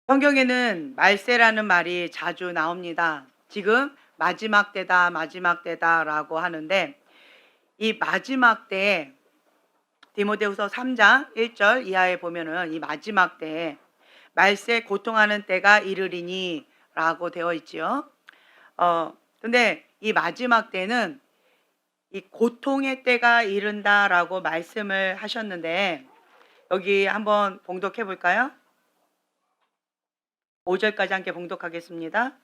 성경에는 말세라는 말이 자주 나옵니다. 지금 마지막 때다, 마지막 때다라고 하는데 이 마지막 때에 디모데후서 3장 1절 이하에 보면은 이 마지막 때에 말세 고통하는 때가 이르리니라고 되어 있지요. 근데 이 마지막 때는 이 고통의 때가 이른다라고 말씀을 하셨는데 여기 한번 봉독해 볼까요? 5절까지 함께 봉독하겠습니다.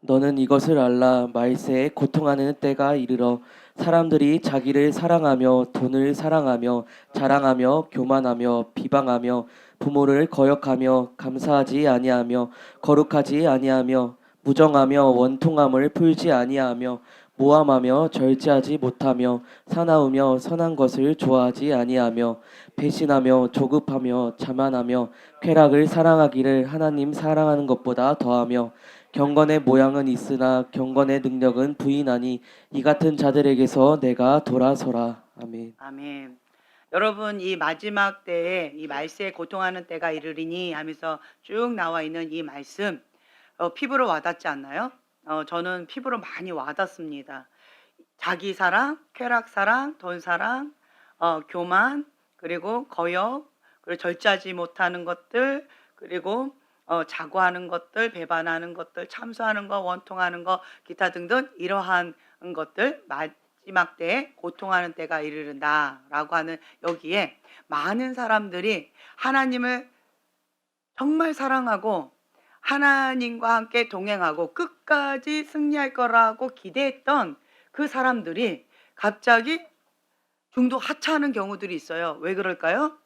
너는 이것을 알라. 말세에 고통하는 때가 이르러 사람들이 자기를 사랑하며 돈을 사랑하며 자랑하며 교만하며 비방하며 부모를 거역하며 감사하지 아니하며 거룩하지 아니하며 무정하며 원통함을 풀지 아니하며 모함하며 절제하지 못하며 사나우며 선한 것을 좋아하지 아니하며 배신하며 조급하며 자만하며 쾌락을 사랑하기를 하나님 사랑하는 것보다 더하며 경건의 모양은 있으나 경건의 능력은 부인하니 이 같은 자들에게서 내가 돌아서라. 아멘. 아멘. 여러분, 이 마지막 때에 이 말세에 고통하는 때가 이르리니 하면서 쭉 나와 있는 이 말씀, 피부로 와닿지 않나요? 저는 피부로 많이 와닿습니다. 자기 사랑, 쾌락 사랑, 돈 사랑, 교만, 그리고 거역, 그리고 절제하지 못하는 것들, 그리고 자고하는 것들, 배반하는 것들, 참소하는 것, 원통하는 것, 기타 등등 이러한 것들 마지막 때에 고통하는 때가 이르른다라고 하는 여기에 많은 사람들이 하나님을 정말 사랑하고 하나님과 함께 동행하고 끝까지 승리할 거라고 기대했던 그 사람들이 갑자기 중도 하차하는 경우들이 있어요. 왜 그럴까요?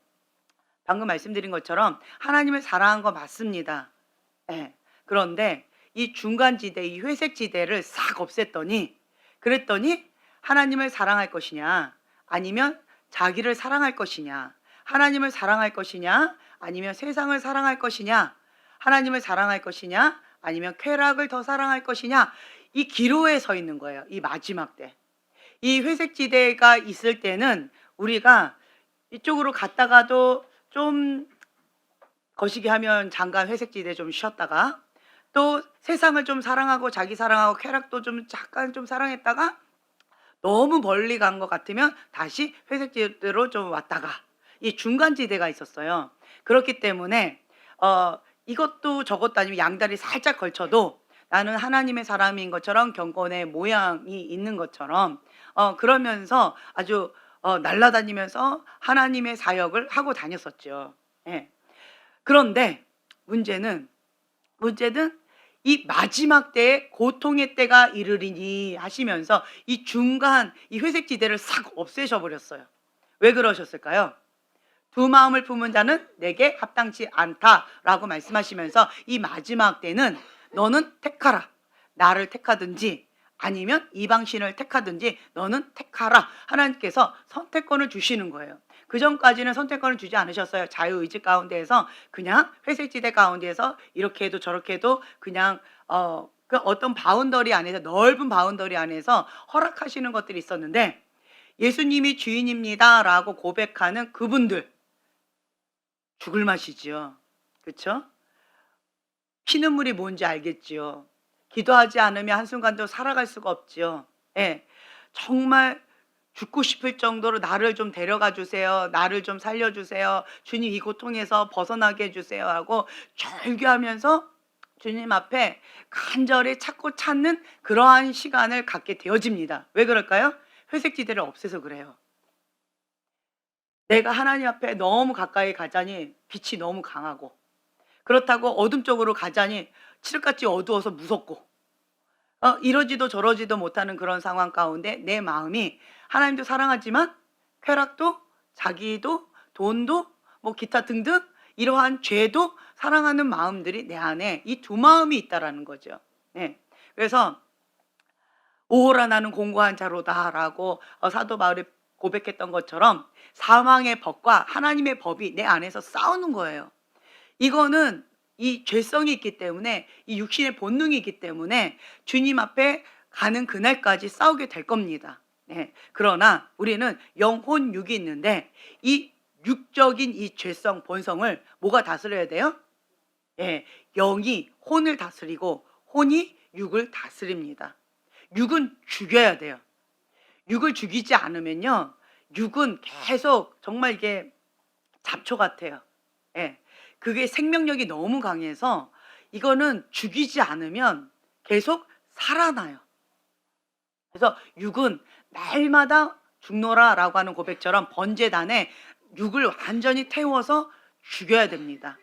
방금 말씀드린 것처럼 하나님을 사랑한 거 맞습니다. 예. 그런데 이 중간지대, 이 회색지대를 싹 없앴더니 그랬더니 하나님을 사랑할 것이냐 아니면 자기를 사랑할 것이냐, 하나님을 사랑할 것이냐 아니면 세상을 사랑할 것이냐, 하나님을 사랑할 것이냐 아니면 쾌락을 더 사랑할 것이냐, 이 기로에 서 있는 거예요. 이 마지막 때. 이 회색지대가 있을 때는 우리가 이쪽으로 갔다가도 좀 거시기 하면 잠깐 회색지대 좀 쉬었다가 또 세상을 좀 사랑하고 자기 사랑하고 쾌락도 좀 잠깐 좀 사랑했다가 너무 멀리 간 것 같으면 다시 회색지대로 좀 왔다가 이 중간지대가 있었어요. 그렇기 때문에 이것도 저것도 아니면 양다리 살짝 걸쳐도 나는 하나님의 사람인 것처럼 경건의 모양이 있는 것처럼 그러면서 아주 날아다니면서 하나님의 사역을 하고 다녔었죠. 예. 그런데 문제는 이 마지막 때에 고통의 때가 이르리니 하시면서 이 중간 이 회색 지대를 싹 없애셔 버렸어요. 왜 그러셨을까요? 두 마음을 품은 자는 내게 합당치 않다라고 말씀하시면서 이 마지막 때는 너는 택하라. 나를 택하든지 아니면 이방신을 택하든지 너는 택하라. 하나님께서 선택권을 주시는 거예요. 그 전까지는 선택권을 주지 않으셨어요. 자유의지 가운데에서 그냥 회색지대 가운데에서 이렇게 해도 저렇게 해도 그냥 그 어떤 바운더리 안에서, 넓은 바운더리 안에서 허락하시는 것들이 있었는데 예수님이 주인입니다라고 고백하는 그분들 죽을 맛이지요. 그렇죠? 피눈물이 뭔지 알겠지요. 기도하지 않으면 한순간도 살아갈 수가 없지요. 예. 정말 죽고 싶을 정도로 나를 좀 데려가 주세요. 나를 좀 살려 주세요. 주님 이 고통에서 벗어나게 해 주세요 하고 절규하면서 주님 앞에 간절히 찾는 그러한 시간을 갖게 되어집니다. 왜 그럴까요? 회색 지대를 없애서 그래요. 내가 하나님 앞에 너무 가까이 가자니 빛이 너무 강하고 그렇다고 어둠 쪽으로 가자니 칠흑같이 어두워서 무섭고 이러지도 저러지도 못하는 그런 상황 가운데 내 마음이 하나님도 사랑하지만 쾌락도 자기도 돈도 뭐 기타 등등 이러한 죄도 사랑하는 마음들이 내 안에 이 두 마음이 있다라는 거죠. 네. 그래서 오호라 나는 공고한 자로다라고 사도 바울이 고백했던 것처럼 사망의 법과 하나님의 법이 내 안에서 싸우는 거예요. 이거는 이 죄성이 있기 때문에 이 육신의 본능이 있기 때문에 주님 앞에 가는 그날까지 싸우게 될 겁니다. 네. 그러나 우리는 영혼 육이 있는데 이 육적인 이 죄성 본성을 뭐가 다스려야 돼요? 예, 영이 혼을 다스리고 혼이 육을 다스립니다. 육은 죽여야 돼요. 육을 죽이지 않으면요, 육은 계속 정말 이게 잡초 같아요. 예, 그게 생명력이 너무 강해서 이거는 죽이지 않으면 계속 살아나요. 그래서 육은 날마다 죽노라라고 하는 고백처럼 번제단에 육을 완전히 태워서 죽여야 됩니다.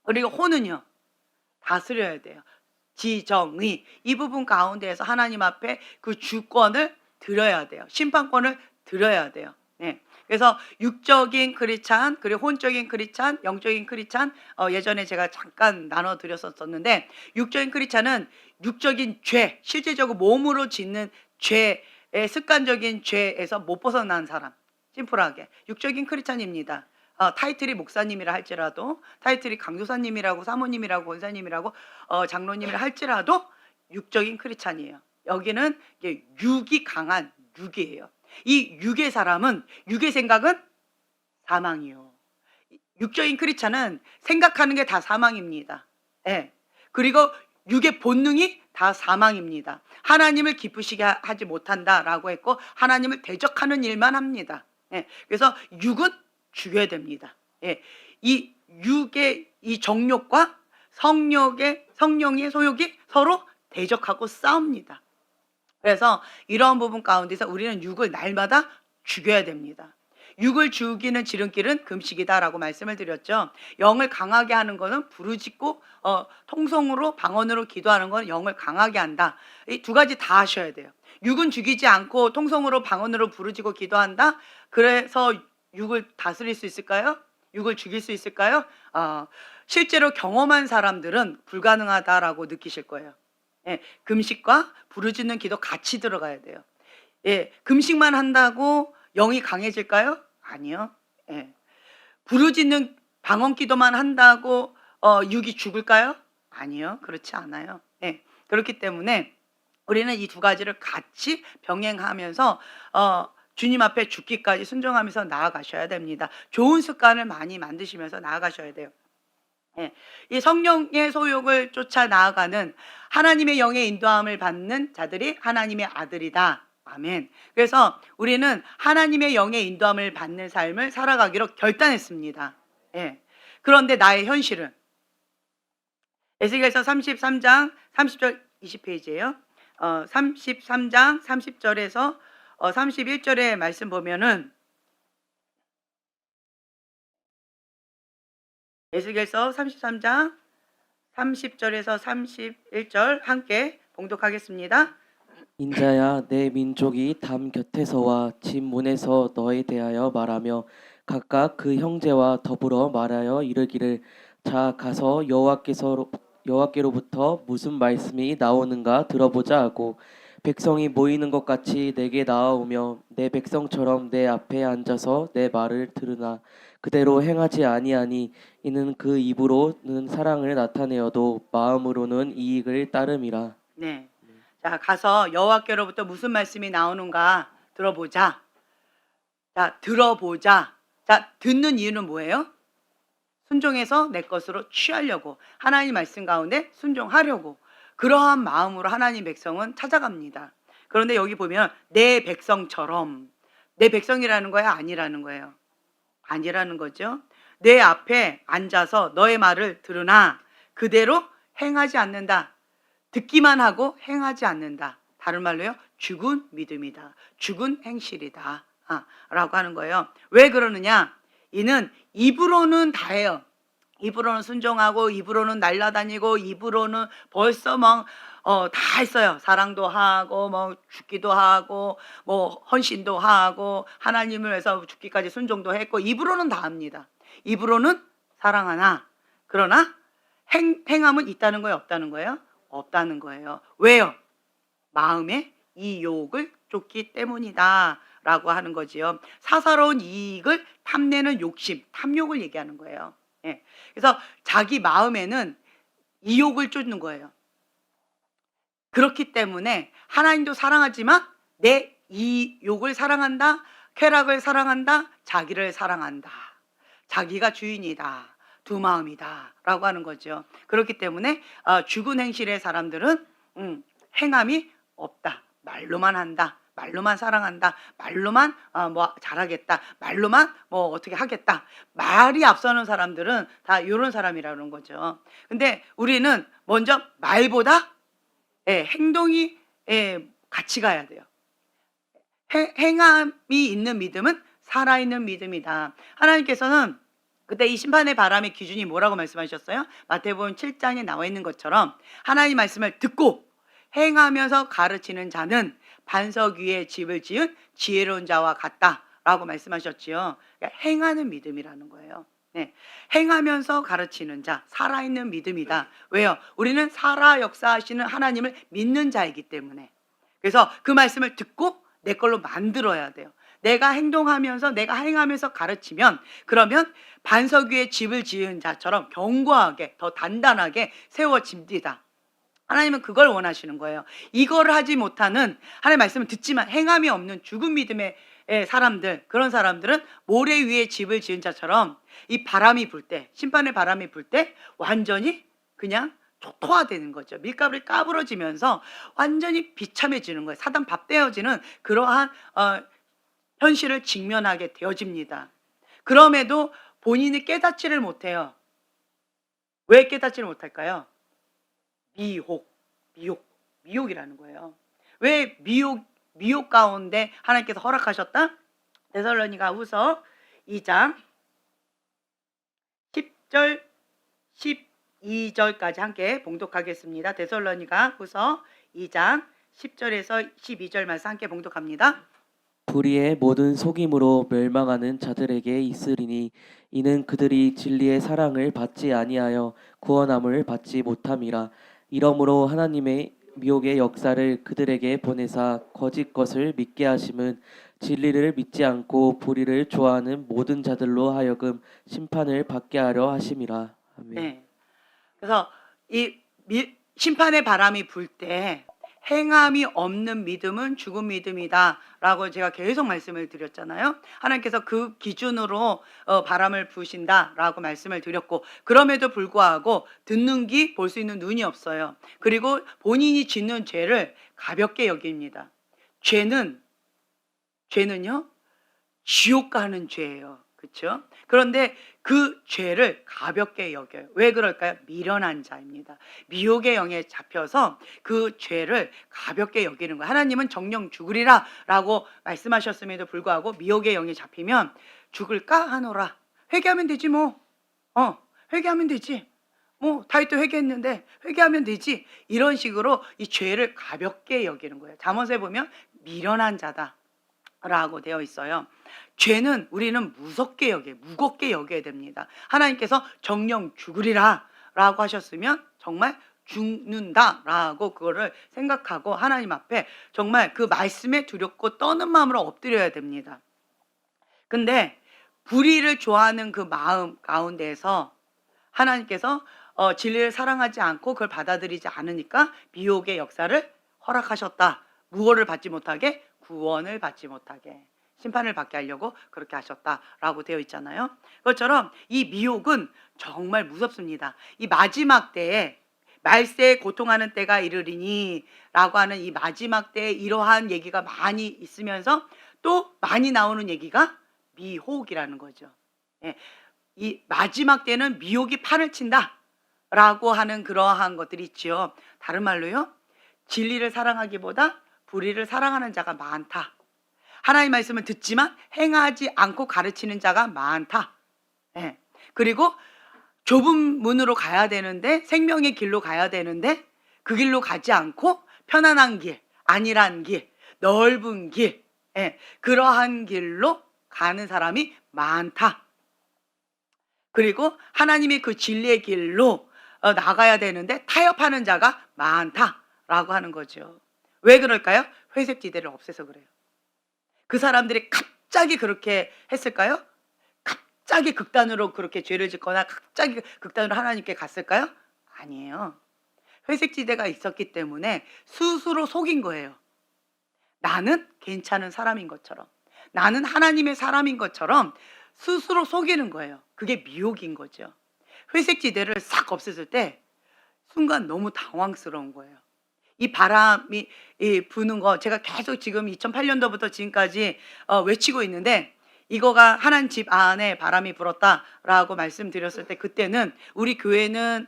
그리고 혼은요, 다스려야 돼요. 지정의, 이 부분 가운데에서 하나님 앞에 그 주권을 드려야 돼요. 심판권을 드려야 돼요. 그래서 육적인 크리스찬, 그리고 혼적인 크리스찬, 영적인 크리스찬, 예전에 제가 잠깐 나눠 드렸었는데, 육적인 크리스찬은 육적인 죄, 실제적으로 몸으로 짓는 죄의 습관적인 죄에서 못 벗어난 사람, 심플하게 육적인 크리스찬입니다. 타이틀이 목사님이라 할지라도, 타이틀이 강도사님이라고, 사모님이라고, 권사님이라고, 장로님이라 할지라도 육적인 크리스찬이에요. 여기는 이게 육이 강한 육이에요. 이 육의 사람은, 육의 생각은 사망이요. 육적인 크리스찬은 생각하는 게 다 사망입니다. 예. 그리고 육의 본능이 다 사망입니다. 하나님을 기쁘시게 하지 못한다라고 했고, 하나님을 대적하는 일만 합니다. 예. 그래서 육은 죽여야 됩니다. 예. 이 육의 이 정욕과 성령의 소욕이 서로 대적하고 싸웁니다. 그래서 이러한 부분 가운데서 우리는 육을 날마다 죽여야 됩니다. 육을 죽이는 지름길은 금식이다라고 말씀을 드렸죠. 영을 강하게 하는 것은 부르짖고 통성으로 방언으로 기도하는 건 영을 강하게 한다. 이 두 가지 다 하셔야 돼요. 육은 죽이지 않고 통성으로 방언으로 부르짖고 기도한다. 그래서 육을 다스릴 수 있을까요? 육을 죽일 수 있을까요? 실제로 경험한 사람들은 불가능하다라고 느끼실 거예요. 예, 금식과 부르짖는 기도 같이 들어가야 돼요. 예, 금식만 한다고 영이 강해질까요? 아니요. 예. 부르짖는 방언 기도만 한다고 육이 죽을까요? 아니요. 그렇지 않아요. 예. 그렇기 때문에 우리는 이 두 가지를 같이 병행하면서 주님 앞에 죽기까지 순종하면서 나아가셔야 됩니다. 좋은 습관을 많이 만드시면서 나아가셔야 돼요. 예. 이 성령의 소욕을 쫓아 나아가는 하나님의 영의 인도함을 받는 자들이 하나님의 아들이다. 아멘. 그래서 우리는 하나님의 영의 인도함을 받는 삶을 살아가기로 결단했습니다. 예. 그런데 나의 현실은 에스겔서 33장 30절 20페이지예요. 33장 30절에서 31절의 말씀 보면은 에스겔서 33장 30절에서 31절 함께 봉독하겠습니다. 인자야 내 민족이 담 곁에서와 집 문에서 너에 대하여 말하며 각각 그 형제와 더불어 말하여 이르기를 자 가서 여호와께로부터 무슨 말씀이 나오는가 들어보자 하고 백성이 모이는 것 같이 내게 나아오며 내 백성처럼 내 앞에 앉아서 내 말을 들으나 그대로 행하지 아니하니 이는 그 입으로는 사랑을 나타내어도 마음으로는 이익을 따름이라. 네. 자, 가서 여호와께로부터 무슨 말씀이 나오는가 들어보자. 자, 들어보자. 자, 듣는 이유는 뭐예요? 순종해서 내 것으로 취하려고, 하나님 말씀 가운데 순종하려고, 그러한 마음으로 하나님 백성은 찾아갑니다. 그런데 여기 보면 내 백성처럼, 내 백성이라는 거야, 아니라는 거예요? 아니라는 거죠. 내 앞에 앉아서 너의 말을 들으나 그대로 행하지 않는다. 듣기만 하고 행하지 않는다. 다른 말로요, 죽은 믿음이다. 죽은 행실이다. 라고 하는 거예요. 왜 그러느냐? 이는 입으로는 다 해요. 입으로는 순종하고, 입으로는 날라다니고, 입으로는 벌써 다 했어요. 사랑도 하고, 죽기도 하고, 헌신도 하고, 하나님을 위해서 죽기까지 순종도 했고, 입으로는 다 합니다. 입으로는 사랑하나, 그러나 행함은 있다는 거예요, 없다는 거예요? 없다는 거예요. 왜요? 마음에 이 유혹을 쫓기 때문이다 라고 하는 거지요. 사사로운 이익을 탐내는 욕심, 탐욕을 얘기하는 거예요. 예. 그래서 자기 마음에는 이욕을 쫓는 거예요. 그렇기 때문에 하나님도 사랑하지만 내 이욕을 사랑한다, 쾌락을 사랑한다, 자기를 사랑한다. 자기가 주인이다, 두 마음이다 라고 하는 거죠. 그렇기 때문에 죽은 행실의 사람들은 행함이 없다. 말로만 한다. 말로만 사랑한다. 말로만 뭐 잘하겠다. 말로만 뭐 어떻게 하겠다. 말이 앞서는 사람들은 다 이런 사람이라는 거죠. 근데 우리는 먼저 말보다 행동이 같이 가야 돼요. 행함이 있는 믿음은 살아있는 믿음이다. 하나님께서는 그때 이 심판의 바람의 기준이 뭐라고 말씀하셨어요? 마태복음 7장에 나와 있는 것처럼 하나님 말씀을 듣고 행하면서 가르치는 자는 반석 위에 집을 지은 지혜로운 자와 같다라고 말씀하셨지요. 그러니까 행하는 믿음이라는 거예요. 네. 행하면서 가르치는 자, 살아있는 믿음이다. 왜요? 우리는 살아 역사하시는 하나님을 믿는 자이기 때문에. 그래서 그 말씀을 듣고 내 걸로 만들어야 돼요. 내가 행동하면서 내가 행하면서 가르치면 그러면 반석 위에 집을 지은 자처럼 견고하게 더 단단하게 세워집니다. 하나님은 그걸 원하시는 거예요. 이걸 하지 못하는 하나님의 말씀을 듣지만 행함이 없는 죽은 믿음의 사람들, 그런 사람들은 모래 위에 집을 지은 자처럼 이 바람이 불 때, 심판의 바람이 불 때 완전히 그냥 초토화되는 거죠. 밀가루이 까부러지면서 완전히 비참해지는 거예요. 사단 밥 되어지는 그러한 현실을 직면하게 되어집니다. 그럼에도 본인이 깨닫지를 못해요. 왜 깨닫지를 못할까요? 미혹이라는 거예요. 왜 미혹 가운데 하나님께서 허락하셨다? 데살로니가 후서 2장 10절 12절까지 함께 봉독하겠습니다. 데살로니가 후서 2장 10절에서 12절 말씀 함께 봉독합니다. 불의의 모든 속임으로 멸망하는 자들에게 있으리니 이는 그들이 진리의 사랑을 받지 아니하여 구원함을 받지 못함이라. 이러므로 하나님의 미혹의 역사를 그들에게 보내사 거짓 것을 믿게 하심은 진리를 믿지 않고 불의를 좋아하는 모든 자들로 하여금 심판을 받게 하려 하심이라. 아멘. 네. 그래서 이 심판의 바람이 불 때 행함이 없는 믿음은 죽은 믿음이다 라고 제가 계속 말씀을 드렸잖아요. 하나님께서 그 기준으로 바람을 부으신다 라고 말씀을 드렸고, 그럼에도 불구하고 듣는 귀, 볼 수 있는 눈이 없어요. 그리고 본인이 짓는 죄를 가볍게 여깁니다. 죄는요 지옥 가는 죄예요. 그렇죠? 그런데 그 죄를 가볍게 여겨요. 왜 그럴까요? 미련한 자입니다. 미혹의 영에 잡혀서 그 죄를 가볍게 여기는 거예요. 하나님은 정령 죽으리라 라고 말씀하셨음에도 불구하고 미혹의 영에 잡히면 죽을까 하노라. 회개하면 되지 뭐. 회개하면 되지. 뭐 다윗도 회개했는데 회개하면 되지. 이런 식으로 이 죄를 가볍게 여기는 거예요. 잠언서에 보면 미련한 자다 라고 되어 있어요. 죄는 우리는 무겁게 여겨야 됩니다. 하나님께서 정령 죽으리라 라고 하셨으면 정말 죽는다 라고 그거를 생각하고 하나님 앞에 정말 그 말씀에 두렵고 떠는 마음으로 엎드려야 됩니다. 근데 불의를 좋아하는 그 마음 가운데에서 하나님께서 진리를 사랑하지 않고 그걸 받아들이지 않으니까 미혹의 역사를 허락하셨다. 무엇을 받지 못하게? 구원을 받지 못하게, 심판을 받게 하려고 그렇게 하셨다라고 되어 있잖아요. 그것처럼 이 미혹은 정말 무섭습니다. 이 마지막 때에 말세에 고통하는 때가 이르리니 라고 하는 이 마지막 때에 이러한 얘기가 많이 있으면서 또 많이 나오는 얘기가 미혹이라는 거죠. 이 마지막 때는 미혹이 판을 친다 라고 하는 그러한 것들이 있지요. 다른 말로요, 진리를 사랑하기보다 불의를 사랑하는 자가 많다. 하나님 말씀을 듣지만 행하지 않고 가르치는 자가 많다. 그리고 좁은 문으로 가야 되는데, 생명의 길로 가야 되는데 그 길로 가지 않고 편안한 길, 안일한 길, 넓은 길, 그러한 길로 가는 사람이 많다. 그리고 하나님의 그 진리의 길로 나가야 되는데 타협하는 자가 많다라고 하는 거죠. 왜 그럴까요? 회색 지대를 없애서 그래요. 그 사람들이 갑자기 그렇게 했을까요? 갑자기 극단으로 그렇게 죄를 짓거나 갑자기 극단으로 하나님께 갔을까요? 아니에요. 회색 지대가 있었기 때문에 스스로 속인 거예요. 나는 괜찮은 사람인 것처럼, 나는 하나님의 사람인 것처럼 스스로 속이는 거예요. 그게 미혹인 거죠. 회색 지대를 싹 없앴을 때 순간 너무 당황스러운 거예요. 이 바람이 부는 거 제가 계속 지금 2008년도부터 지금까지 외치고 있는데, 이거가 하나님 집 안에 바람이 불었다라고 말씀드렸을 때 그때는 우리 교회는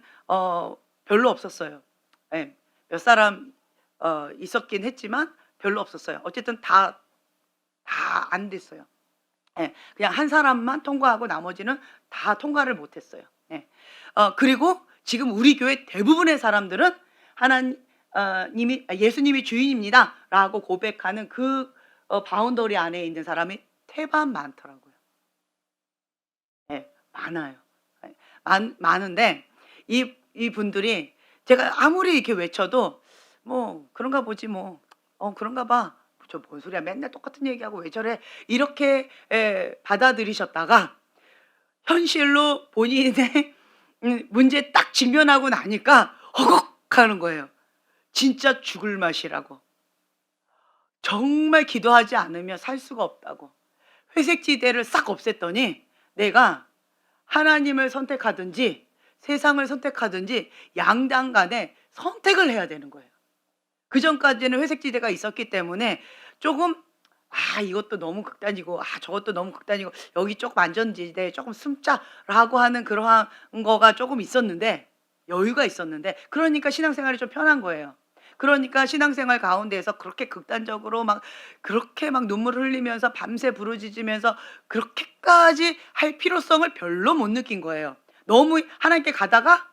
별로 없었어요. 예, 몇 사람 있었긴 했지만 별로 없었어요. 어쨌든 다 안 됐어요. 예, 그냥 한 사람만 통과하고 나머지는 다 통과를 못했어요. 예. 그리고 지금 우리 교회 대부분의 사람들은 하나님이 예수님이 주인입니다라고 고백하는 그 바운더리 안에 있는 사람이 태반 많더라고요. 예, 많아요. 예, 많은데 이 분들이 제가 아무리 이렇게 외쳐도 뭐 그런가 보지 뭐, 그런가 봐. 저 뭔 소리야, 맨날 똑같은 얘기하고 왜 저래, 이렇게 받아들이셨다가 현실로 본인의 문제 딱 직면하고 나니까 허걱하는 거예요. 진짜 죽을 맛이라고. 정말 기도하지 않으면 살 수가 없다고. 회색 지대를 싹 없앴더니 내가 하나님을 선택하든지 세상을 선택하든지 양당 간에 선택을 해야 되는 거예요. 그전까지는 회색 지대가 있었기 때문에 조금 이것도 너무 극단이고 저것도 너무 극단이고 여기 조금 안전지대에 조금 숨자라고 하는 그러한 거가 조금 있었는데, 여유가 있었는데, 그러니까 신앙생활이 좀 편한 거예요. 그러니까 신앙생활 가운데에서 그렇게 극단적으로 막 그렇게 막 눈물을 흘리면서 밤새 부르짖으면서 그렇게까지 할 필요성을 별로 못 느낀 거예요. 너무 하나님께 가다가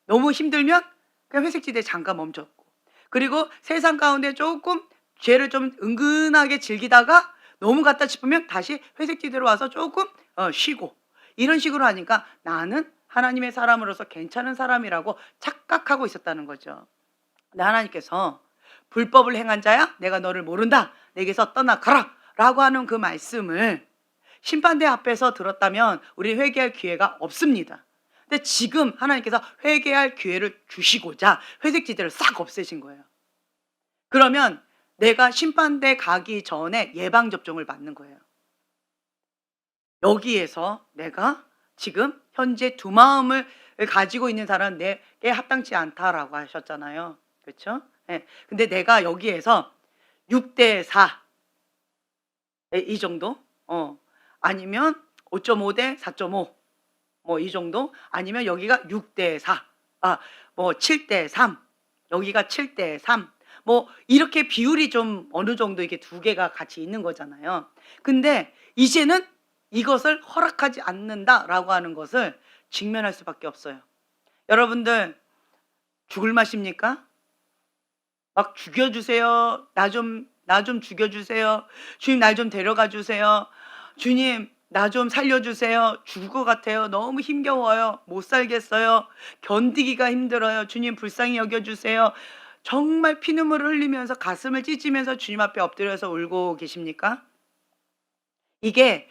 너무 힘들면 그냥 회색 지대에 잠깐 멈췄고, 그리고 세상 가운데 조금 죄를 좀 은근하게 즐기다가 너무 갔다 싶으면 다시 회색 지대로 와서 조금 쉬고, 이런 식으로 하니까 나는 하나님의 사람으로서 괜찮은 사람이라고 착각하고 있었다는 거죠. 근데 하나님께서 불법을 행한 자야 내가 너를 모른다, 내게서 떠나가라 라고 하는 그 말씀을 심판대 앞에서 들었다면 우리 회개할 기회가 없습니다. 근데 지금 하나님께서 회개할 기회를 주시고자 회색 지대를 싹 없애신 거예요. 그러면 내가 심판대 가기 전에 예방접종을 받는 거예요. 여기에서 내가 지금 현재 두 마음을 가지고 있는 사람은 내게 합당치 않다라고 하셨잖아요. 그렇죠? 네. 근데 내가 여기에서 6대4 이 정도, 아니면 5.5대 4.5 뭐 이 정도, 아니면 여기가 6대4, 뭐 7대3, 여기가 7대3, 뭐 이렇게 비율이 좀 어느 정도 이렇게 두 개가 같이 있는 거잖아요. 근데 이제는 이것을 허락하지 않는다라고 하는 것을 직면할 수밖에 없어요. 여러분들 죽을 맛입니까? 막 죽여주세요. 나 좀 죽여주세요. 주님 날 좀 데려가 주세요. 주님 나 좀 살려주세요. 죽을 것 같아요. 너무 힘겨워요. 못 살겠어요. 견디기가 힘들어요. 주님 불쌍히 여겨주세요. 정말 피눈물을 흘리면서 가슴을 찢으면서 주님 앞에 엎드려서 울고 계십니까? 이게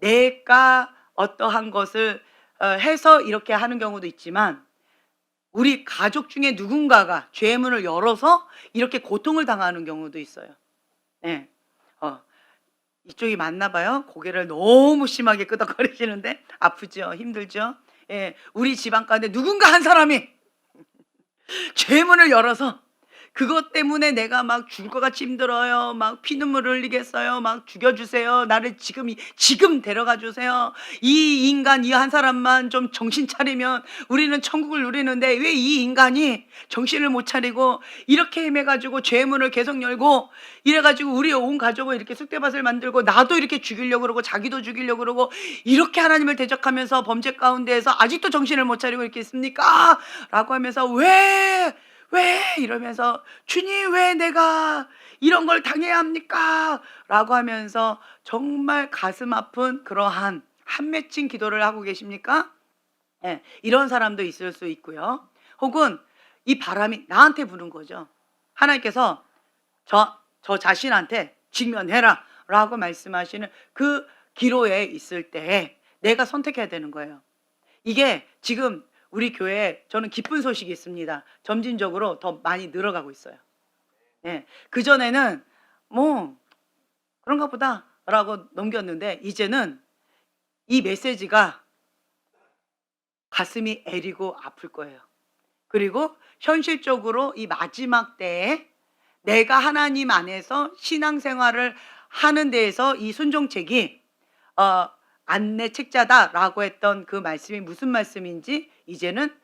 내가 어떠한 것을 해서 이렇게 하는 경우도 있지만, 우리 가족 중에 누군가가 죄의 문을 열어서 이렇게 고통을 당하는 경우도 있어요. 예. 이쪽이 맞나 봐요. 고개를 너무 심하게 끄덕거리시는데 아프죠? 힘들죠? 예. 우리 집안 가운데 누군가 한 사람이 죄의 문을 열어서 그것 때문에 내가 막 죽을 것 같이 힘들어요. 막 피눈물을 흘리겠어요. 막 죽여주세요. 나를 지금 데려가 주세요. 이 인간 이 한 사람만 좀 정신 차리면 우리는 천국을 누리는데 왜 이 인간이 정신을 못 차리고 이렇게 헤매가지고 죄의 문을 계속 열고 이래가지고 우리 온 가족을 이렇게 쑥대밭을 만들고 나도 이렇게 죽이려고 그러고 자기도 죽이려고 그러고 이렇게 하나님을 대적하면서 범죄 가운데에서 아직도 정신을 못 차리고 이렇게 있습니까? 라고 하면서 왜 이러면서 주님 왜 내가 이런 걸 당해야 합니까? 라고 하면서 정말 가슴 아픈 그러한 한 맺힌 기도를 하고 계십니까? 예, 이런 사람도 있을 수 있고요. 혹은 이 바람이 나한테 부는 거죠. 하나님께서 저 자신한테 직면해라 라고 말씀하시는 그 기로에 있을 때 내가 선택해야 되는 거예요. 이게 지금 우리 교회에 저는 기쁜 소식이 있습니다. 점진적으로 더 많이 늘어가고 있어요. 예. 그전에는 뭐 그런가 보다 라고 넘겼는데 이제는 이 메시지가 가슴이 애리고 아플 거예요. 그리고 현실적으로 이 마지막 때에 내가 하나님 안에서 신앙생활을 하는 데에서 이 순종책이 안내 책자다라고 했던 그 말씀이 무슨 말씀인지 이제는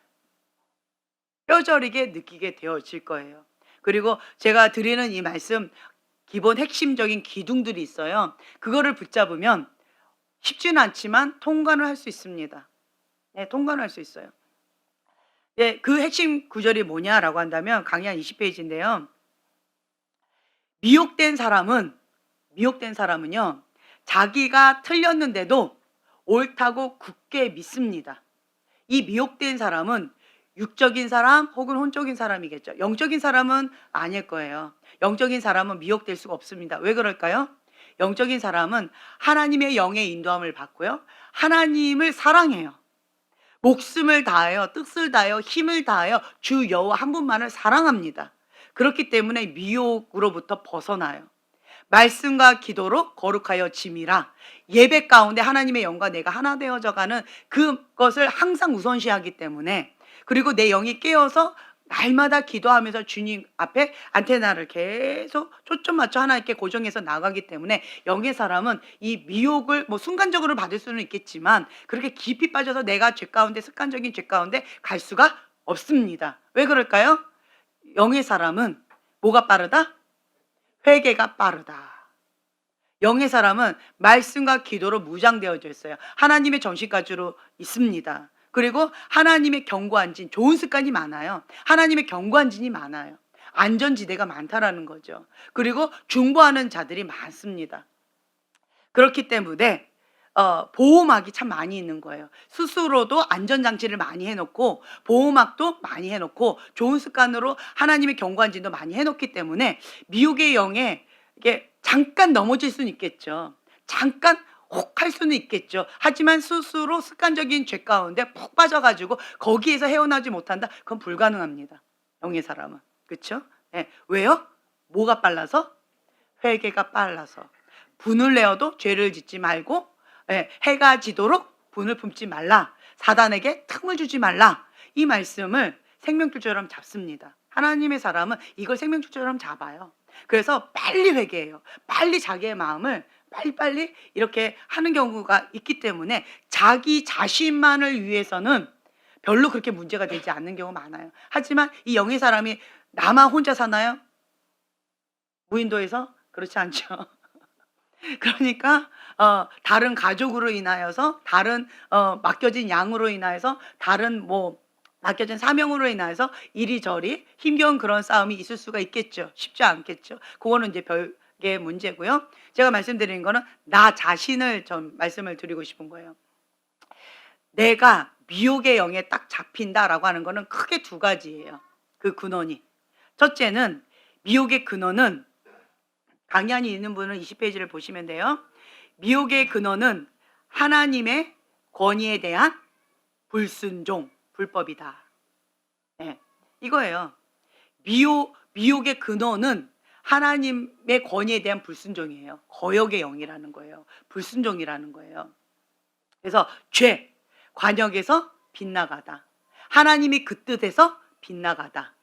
뼈저리게 느끼게 되어질 거예요. 그리고 제가 드리는 이 말씀 기본 핵심적인 기둥들이 있어요. 그거를 붙잡으면 쉽지는 않지만 통과를 할 수 있습니다. 네, 통과를 할 수 있어요. 네, 그 핵심 구절이 뭐냐라고 한다면 강의 한 20페이지인데요. 미혹된 사람은요, 자기가 틀렸는데도 옳다고 굳게 믿습니다. 이 미혹된 사람은 육적인 사람 혹은 혼적인 사람이겠죠. 영적인 사람은 아닐 거예요. 영적인 사람은 미혹될 수가 없습니다. 왜 그럴까요? 영적인 사람은 하나님의 영의 인도함을 받고요. 하나님을 사랑해요. 목숨을 다하여 뜻을 다하여 힘을 다하여 주 여호와 한 분만을 사랑합니다. 그렇기 때문에 미혹으로부터 벗어나요. 말씀과 기도로 거룩하여 짐이라. 예배 가운데 하나님의 영과 내가 하나 되어져가는 그것을 항상 우선시하기 때문에, 그리고 내 영이 깨어서 날마다 기도하면서 주님 앞에 안테나를 계속 초점 맞춰 하나님께 고정해서 나가기 때문에 영의 사람은 이 미혹을 뭐 순간적으로 받을 수는 있겠지만 그렇게 깊이 빠져서 내가 죄 가운데, 습관적인 죄 가운데 갈 수가 없습니다. 왜 그럴까요? 영의 사람은 뭐가 빠르다? 회개가 빠르다. 영의 사람은 말씀과 기도로 무장되어져 있어요. 하나님의 정신가지로 있습니다. 그리고 하나님의 견고한 진, 좋은 습관이 많아요. 하나님의 견고한 진이 많아요. 안전지대가 많다라는 거죠. 그리고 중보하는 자들이 많습니다. 그렇기 때문에 보호막이 참 많이 있는 거예요. 스스로도 안전장치를 많이 해놓고 보호막도 많이 해놓고 좋은 습관으로 하나님의 견고한 진도 많이 해놓기 때문에 미혹의 영에 이게 잠깐 넘어질 수는 있겠죠. 잠깐 혹 할 수는 있겠죠. 하지만 스스로 습관적인 죄 가운데 푹 빠져가지고 거기에서 헤어나지 못한다? 그건 불가능합니다. 영의 사람은. 그렇죠? 네. 왜요? 뭐가 빨라서? 회개가 빨라서. 분을 내어도 죄를 짓지 말고 해가 지도록 분을 품지 말라. 사단에게 틈을 주지 말라. 이 말씀을 생명줄처럼 잡습니다. 하나님의 사람은 이걸 생명줄처럼 잡아요. 그래서 빨리 회개해요. 빨리 자기의 마음을 빨리빨리 이렇게 하는 경우가 있기 때문에 자기 자신만을 위해서는 별로 그렇게 문제가 되지 않는 경우가 많아요. 하지만 이 영의 사람이 나만 혼자 사나요? 무인도에서? 그렇지 않죠. 그러니까 다른 가족으로 인하여서, 다른 맡겨진 양으로 인하여서, 다른 맡겨진 사명으로 인하여서 이리저리 힘겨운 그런 싸움이 있을 수가 있겠죠. 쉽지 않겠죠. 그거는 이제 별개의 문제고요. 제가 말씀드리는 거는 나 자신을 좀 말씀을 드리고 싶은 거예요. 내가 미혹의 영에 딱 잡힌다라고 하는 거는 크게 두 가지예요. 그 근원이. 첫째는 미혹의 근원은, 강연이 있는 분은 20페이지를 보시면 돼요. 미혹의 근원은 하나님의 권위에 대한 불순종, 불법이다. 네, 이거예요. 미혹의 근원은 하나님의 권위에 대한 불순종이에요. 거역의 영이라는 거예요. 불순종이라는 거예요. 그래서 죄, 관역에서 빗나가다. 하나님이 그 뜻에서 빗나가다.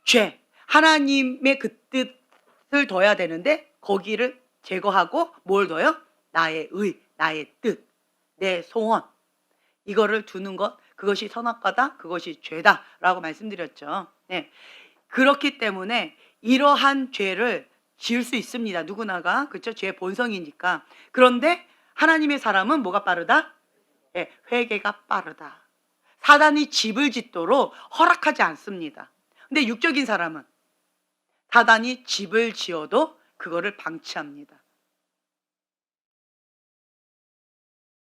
죄, 하나님의 그 뜻을 둬야 되는데 거기를 제거하고 뭘 둬요? 나의 의, 나의 뜻, 내 소원, 이거를 두는 것, 그것이 선악과다, 그것이 죄다라고 말씀드렸죠. 네. 그렇기 때문에 이러한 죄를 지을 수 있습니다. 누구나가. 그렇죠? 죄의 본성이니까. 그런데 하나님의 사람은 뭐가 빠르다? 네, 회개가 빠르다. 사단이 집을 짓도록 허락하지 않습니다. 근데 육적인 사람은 사단이 집을 지어도 그거를 방치합니다.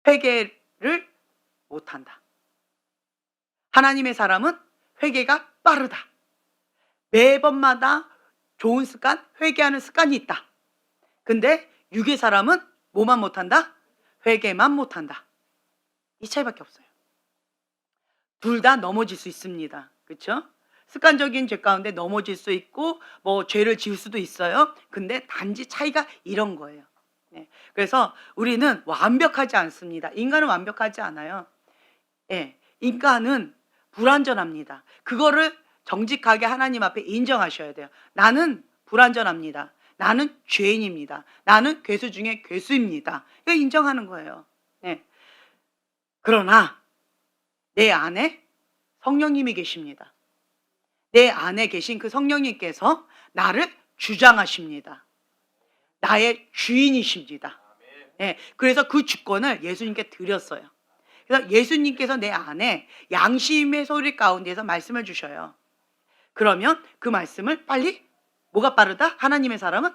회개를 못한다. 하나님의 사람은 회개가 빠르다. 매번마다 좋은 습관, 회개하는 습관이 있다. 근데 육의 사람은 뭐만 못한다? 회개만 못한다. 이 차이밖에 없어요. 둘 다 넘어질 수 있습니다. 그렇죠? 습관적인 죄 가운데 넘어질 수 있고 죄를 지을 수도 있어요. 근데 단지 차이가 이런 거예요. 예. 그래서 우리는 완벽하지 않습니다. 인간은 완벽하지 않아요. 예. 인간은 불완전합니다. 그거를 정직하게 하나님 앞에 인정하셔야 돼요. 나는 불완전합니다. 나는 죄인입니다. 나는 괴수 중에 괴수입니다. 이거 인정하는 거예요. 예. 그러나 내 안에 성령님이 계십니다. 내 안에 계신 그 성령님께서 나를 주장하십니다. 나의 주인이십니다. 예, 그래서 그 주권을 예수님께 드렸어요. 그래서 예수님께서 내 안에 양심의 소리 가운데서 말씀을 주셔요. 그러면 그 말씀을 빨리, 뭐가 빠르다? 하나님의 사람은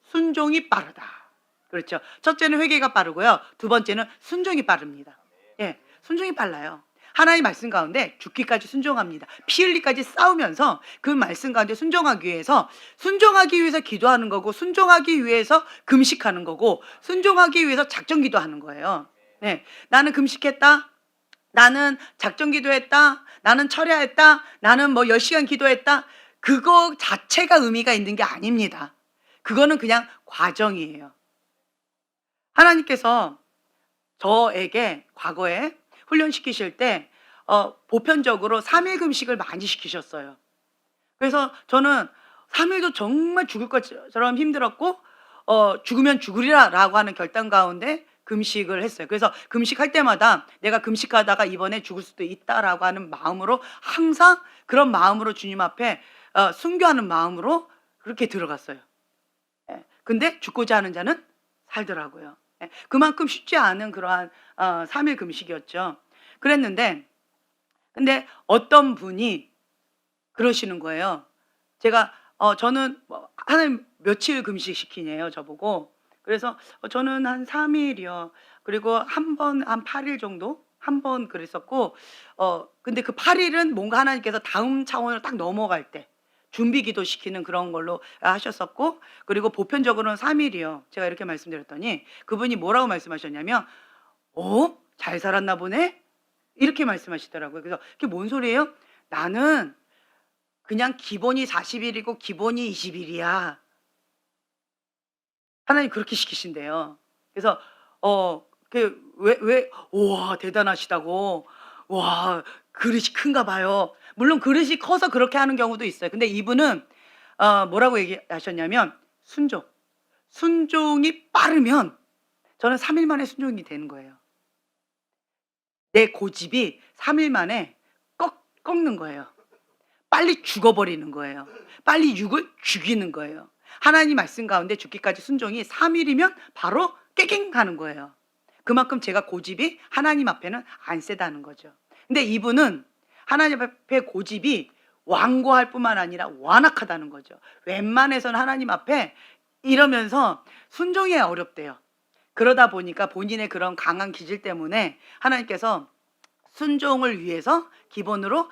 순종이 빠르다. 그렇죠. 첫째는 회개가 빠르고요. 두 번째는 순종이 빠릅니다. 예, 순종이 빨라요. 하나님 말씀 가운데 죽기까지 순종합니다. 피 흘리까지 싸우면서 그 말씀 가운데 순종하기 위해서 기도하는 거고, 순종하기 위해서 금식하는 거고, 순종하기 위해서 작정 기도하는 거예요. 네, 나는 금식했다, 나는 작정 기도했다, 나는 철야했다, 나는 뭐 10시간 기도했다, 그거 자체가 의미가 있는 게 아닙니다. 그거는 그냥 과정이에요. 하나님께서 저에게 과거에 훈련시키실 때 보편적으로 3일 금식을 많이 시키셨어요. 그래서 저는 3일도 정말 죽을 것처럼 힘들었고 죽으면 죽으리라 라고 하는 결단 가운데 금식을 했어요. 그래서 금식할 때마다 내가 금식하다가 이번에 죽을 수도 있다라고 하는 마음으로, 항상 그런 마음으로 주님 앞에 순교하는 마음으로 그렇게 들어갔어요. 예. 근데 죽고자 하는 자는 살더라고요. 예. 그만큼 쉽지 않은 그러한 3일 금식이었죠. 그랬는데, 근데 어떤 분이 그러시는 거예요. 제가 저는 하나님 며칠 금식 시키냐요, 저보고. 그래서 저는 한 3일이요. 그리고 한 8일 정도? 한 번 그랬었고, 근데 그 8일은 뭔가 하나님께서 다음 차원을 딱 넘어갈 때 준비 기도 시키는 그런 걸로 하셨었고, 그리고 보편적으로는 3일이요. 제가 이렇게 말씀드렸더니 그분이 뭐라고 말씀하셨냐면, 잘 살았나 보네? 이렇게 말씀하시더라고요. 그래서 그게 뭔 소리예요? 나는 그냥 기본이 40일이고 기본이 20일이야. 하나님 그렇게 시키신대요. 그래서 우와, 대단하시다고. 와, 그릇이 큰가 봐요. 물론 그릇이 커서 그렇게 하는 경우도 있어요. 근데 이분은 뭐라고 얘기하셨냐면, 순종이 빠르면, 저는 3일 만에 순종이 되는 거예요. 내 고집이 3일 만에 꺾는 거예요. 빨리 죽어버리는 거예요. 빨리 육을 죽이는 거예요. 하나님 말씀 가운데 죽기까지 순종이 3일이면 바로 깨갱 가는 거예요. 그만큼 제가 고집이 하나님 앞에는 안 세다는 거죠. 근데 이분은 하나님 앞에 고집이 완고할 뿐만 아니라 완악하다는 거죠. 웬만해서는 하나님 앞에 이러면서 순종이 어렵대요. 그러다 보니까 본인의 그런 강한 기질 때문에 하나님께서 순종을 위해서 기본으로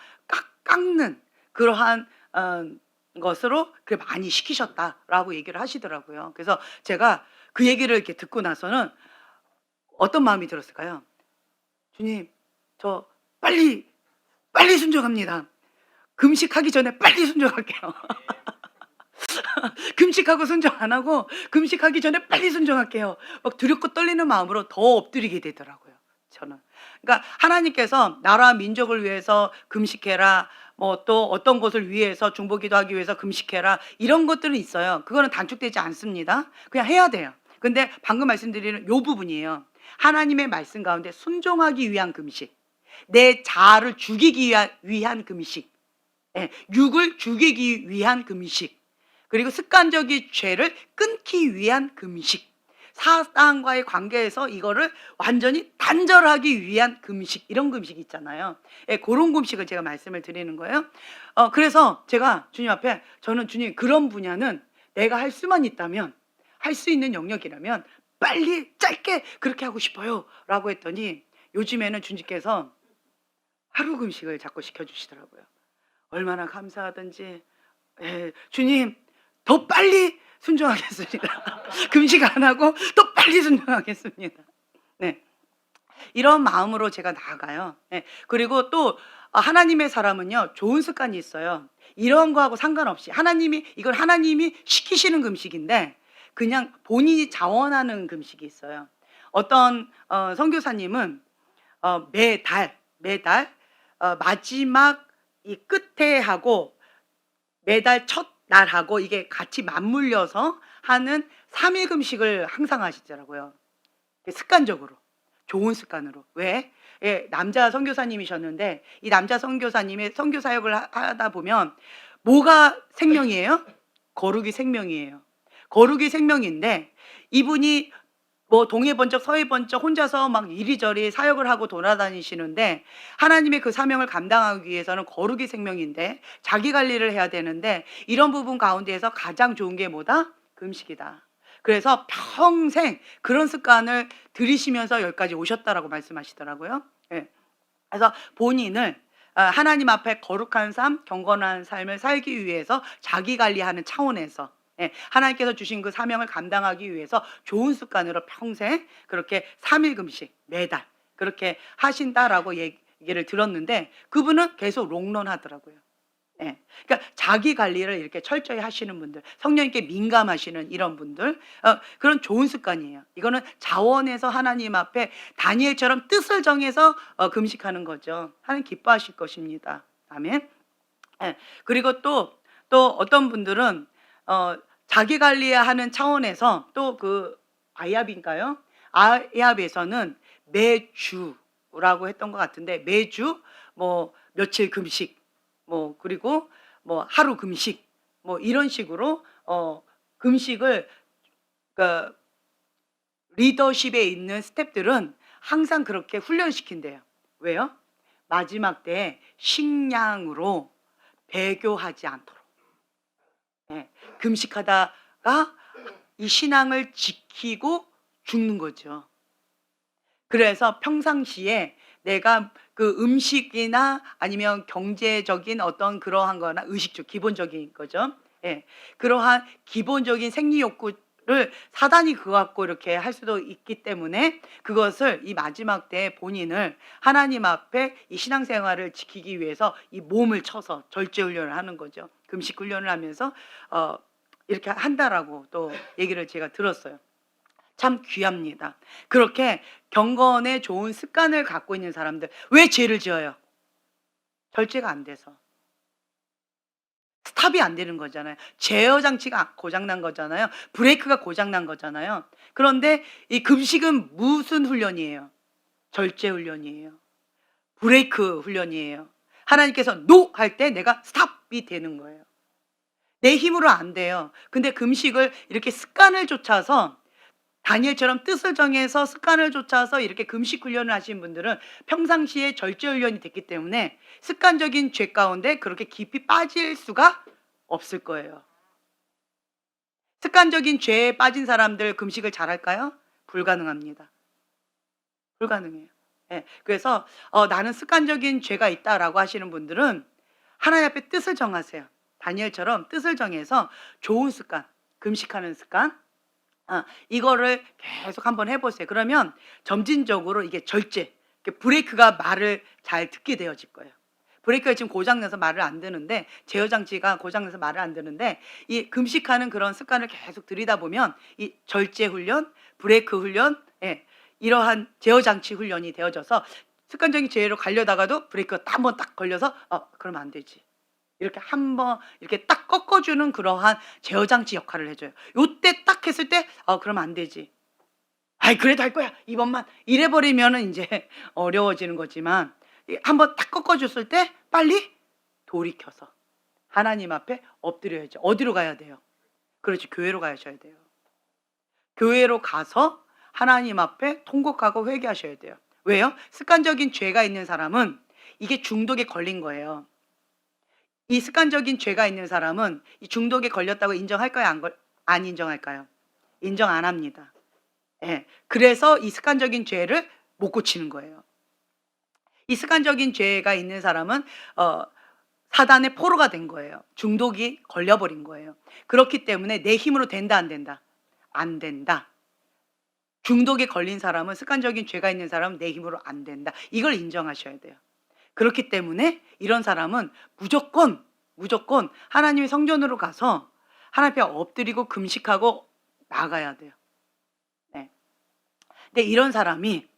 깎는 그러한 것으로 그렇게 많이 시키셨다라고 얘기를 하시더라고요. 그래서 제가 그 얘기를 이렇게 듣고 나서는 어떤 마음이 들었을까요? 주님, 저 빨리 순종합니다. 금식하기 전에 빨리 순종할게요. 금식하고 순종 안 하고 금식하기 전에 빨리 순종할게요. 막 두렵고 떨리는 마음으로 더 엎드리게 되더라고요, 저는. 그러니까 하나님께서 나라와 민족을 위해서 금식해라, 뭐 또 어떤 것을 위해서 중보기도하기 위해서 금식해라, 이런 것들은 있어요. 그거는 단축되지 않습니다. 그냥 해야 돼요. 근데 방금 말씀드리는 요 부분이에요. 하나님의 말씀 가운데 순종하기 위한 금식, 내 자아를 죽이기 위한 금식, 육을 죽이기 위한 금식, 그리고 습관적인 죄를 끊기 위한 금식, 사단과의 관계에서 이거를 완전히 단절하기 위한 금식, 이런 금식이 있잖아요. 그런 금식을 제가 말씀을 드리는 거예요. 그래서 제가 주님 앞에, 저는 주님, 그런 분야는 내가 할 수만 있다면, 할 수 있는 영역이라면 빨리 짧게 그렇게 하고 싶어요 라고 했더니, 요즘에는 주님께서 하루 금식을 자꾸 시켜주시더라고요. 얼마나 감사하든지. 주님, 더 빨리 순종하겠습니다. 금식 안 하고 더 빨리 순종하겠습니다. 네, 이런 마음으로 제가 나아가요. 그리고 또 하나님의 사람은요, 좋은 습관이 있어요. 이런 거하고 상관없이 이건 하나님이 시키시는 금식인데, 그냥 본인이 자원하는 금식이 있어요. 어떤 선교사님은 매달 마지막 이 끝에 하고 매달 첫날하고 이게 같이 맞물려서 하는 3일 금식을 항상 하시더라고요. 습관적으로. 좋은 습관으로. 왜? 예, 남자 선교사님이셨는데 이 남자 선교사님의 선교 사역을 하다 보면 뭐가 생명이에요? 거룩이 생명이에요. 거룩이 생명인데 이분이 뭐 동해 번쩍 서해 번쩍 혼자서 막 이리저리 사역을 하고 돌아다니시는데 하나님의 그 사명을 감당하기 위해서는 거룩이 생명인데 자기 관리를 해야 되는데 이런 부분 가운데에서 가장 좋은 게 뭐다? 금식이다. 그래서 평생 그런 습관을 들이시면서 여기까지 오셨다라고 말씀하시더라고요. 예. 그래서 본인을 하나님 앞에 거룩한 삶, 경건한 삶을 살기 위해서 자기 관리하는 차원에서 하나님께서 주신 그 사명을 감당하기 위해서 좋은 습관으로 평생 그렇게 3일 금식 매달 그렇게 하신다라고 얘기를 들었는데 그분은 계속 롱런하더라고요. 예. 그러니까 자기 관리를 이렇게 철저히 하시는 분들, 성령님께 민감하시는 이런 분들, 그런 좋은 습관이에요. 이거는 자원해서 하나님 앞에 다니엘처럼 뜻을 정해서 금식하는 거죠. 하나님 기뻐하실 것입니다. 아멘. 예. 그리고 또 어떤 분들은 자기 관리하는 차원에서 또 그 아이압인가요? 아이압에서는 매주라고 했던 것 같은데 매주 뭐 며칠 금식 뭐 그리고 뭐 하루 금식 뭐 이런 식으로 금식을 그 리더십에 있는 스태프들은 항상 그렇게 훈련시킨대요. 왜요? 마지막 때 식량으로 배교하지 않도록. 예, 금식하다가 이 신앙을 지키고 죽는 거죠. 그래서 평상시에 내가 그 음식이나 아니면 경제적인 어떤 그러한 거나 의식적 기본적인 거죠. 예. 그러한 기본적인 생리 욕구를 사단이 그거 갖고 이렇게 할 수도 있기 때문에 그것을 이 마지막 때 본인을 하나님 앞에 이 신앙생활을 지키기 위해서 이 몸을 쳐서 절제 훈련을 하는 거죠. 금식 훈련을 하면서 이렇게 한다라고 또 얘기를 제가 들었어요. 참 귀합니다. 그렇게 경건에 좋은 습관을 갖고 있는 사람들 왜 죄를 지어요? 절제가 안 돼서. 스탑이 안 되는 거잖아요. 제어 장치가 고장난 거잖아요. 브레이크가 고장난 거잖아요. 그런데 이 금식은 무슨 훈련이에요? 절제 훈련이에요. 브레이크 훈련이에요. 하나님께서 노 할 때 내가 스탑이 되는 거예요. 내 힘으로 안 돼요. 근데 금식을 이렇게 습관을 쫓아서 다니엘처럼 뜻을 정해서 습관을 쫓아서 이렇게 금식 훈련을 하신 분들은 평상시에 절제 훈련이 됐기 때문에 습관적인 죄 가운데 그렇게 깊이 빠질 수가 없을 거예요. 습관적인 죄에 빠진 사람들 금식을 잘할까요? 불가능합니다. 불가능해요. 예, 그래서 나는 습관적인 죄가 있다라고 하시는 분들은 하나님 앞에 뜻을 정하세요. 다니엘처럼 뜻을 정해서 좋은 습관, 금식하는 습관, 이거를 계속 한번 해보세요. 그러면 점진적으로 이게 절제, 브레이크가 말을 잘 듣게 되어질 거예요. 브레이크가 지금 고장나서 말을 안 듣는데 제어 장치가 고장나서 말을 안 듣는데 이 금식하는 그런 습관을 계속 들이다 보면 이 절제 훈련, 브레이크 훈련, 이러한 제어 장치 훈련이 되어져서 습관적인 죄로 가려다가도 브레이크가 한번 딱 걸려서 그러면 안 되지. 이렇게 한번 이렇게 딱 꺾어주는 그러한 제어 장치 역할을 해줘요. 요때 딱 했을 때 그러면 안 되지. 아이 그래도 할 거야 이번만 이래 버리면은 이제 어려워지는 거지만 한번 딱 꺾어줬을 때 빨리 돌이켜서 하나님 앞에 엎드려야죠. 어디로 가야 돼요? 그렇지, 교회로 가셔야 돼요. 교회로 가서 하나님 앞에 통곡하고 회개하셔야 돼요. 왜요? 습관적인 죄가 있는 사람은 이게 중독에 걸린 거예요. 이 습관적인 죄가 있는 사람은 이 중독에 걸렸다고 인정할까요? 안 인정할까요? 인정 안 합니다. 예. 그래서 이 습관적인 죄를 못 고치는 거예요. 이 습관적인 죄가 있는 사람은 사단의 포로가 된 거예요. 중독이 걸려버린 거예요. 그렇기 때문에 내 힘으로 된다 안 된다? 안 된다. 중독에 걸린 사람은 습관적인 죄가 있는 사람은 내 힘으로 안 된다. 이걸 인정하셔야 돼요. 그렇기 때문에 이런 사람은 무조건 하나님의 성전으로 가서 하나님 앞에 엎드리고 금식하고 나가야 돼요. 네. 근데 이런 사람이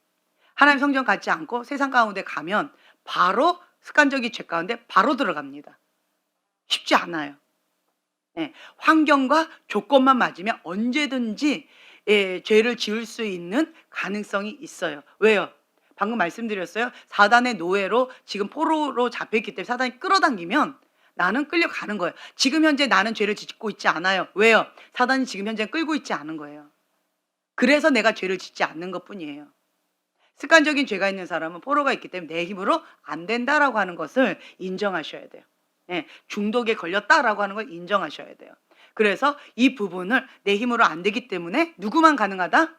하나님 성경 갖지 않고 세상 가운데 가면 바로 습관적인 죄 가운데 바로 들어갑니다. 쉽지 않아요. 예. 환경과 조건만 맞으면 언제든지 죄를 지을 수 있는 가능성이 있어요. 왜요? 방금 말씀드렸어요. 사단의 노예로 지금 포로로 잡혀있기 때문에 사단이 끌어당기면 나는 끌려가는 거예요. 지금 현재 나는 죄를 짓고 있지 않아요. 왜요? 사단이 지금 현재 끌고 있지 않은 거예요. 그래서 내가 죄를 짓지 않는 것뿐이에요. 습관적인 죄가 있는 사람은 포로가 있기 때문에 내 힘으로 안 된다라고 하는 것을 인정하셔야 돼요. 예, 중독에 걸렸다라고 하는 걸 인정하셔야 돼요. 그래서 이 부분을 내 힘으로 안 되기 때문에 누구만 가능하다?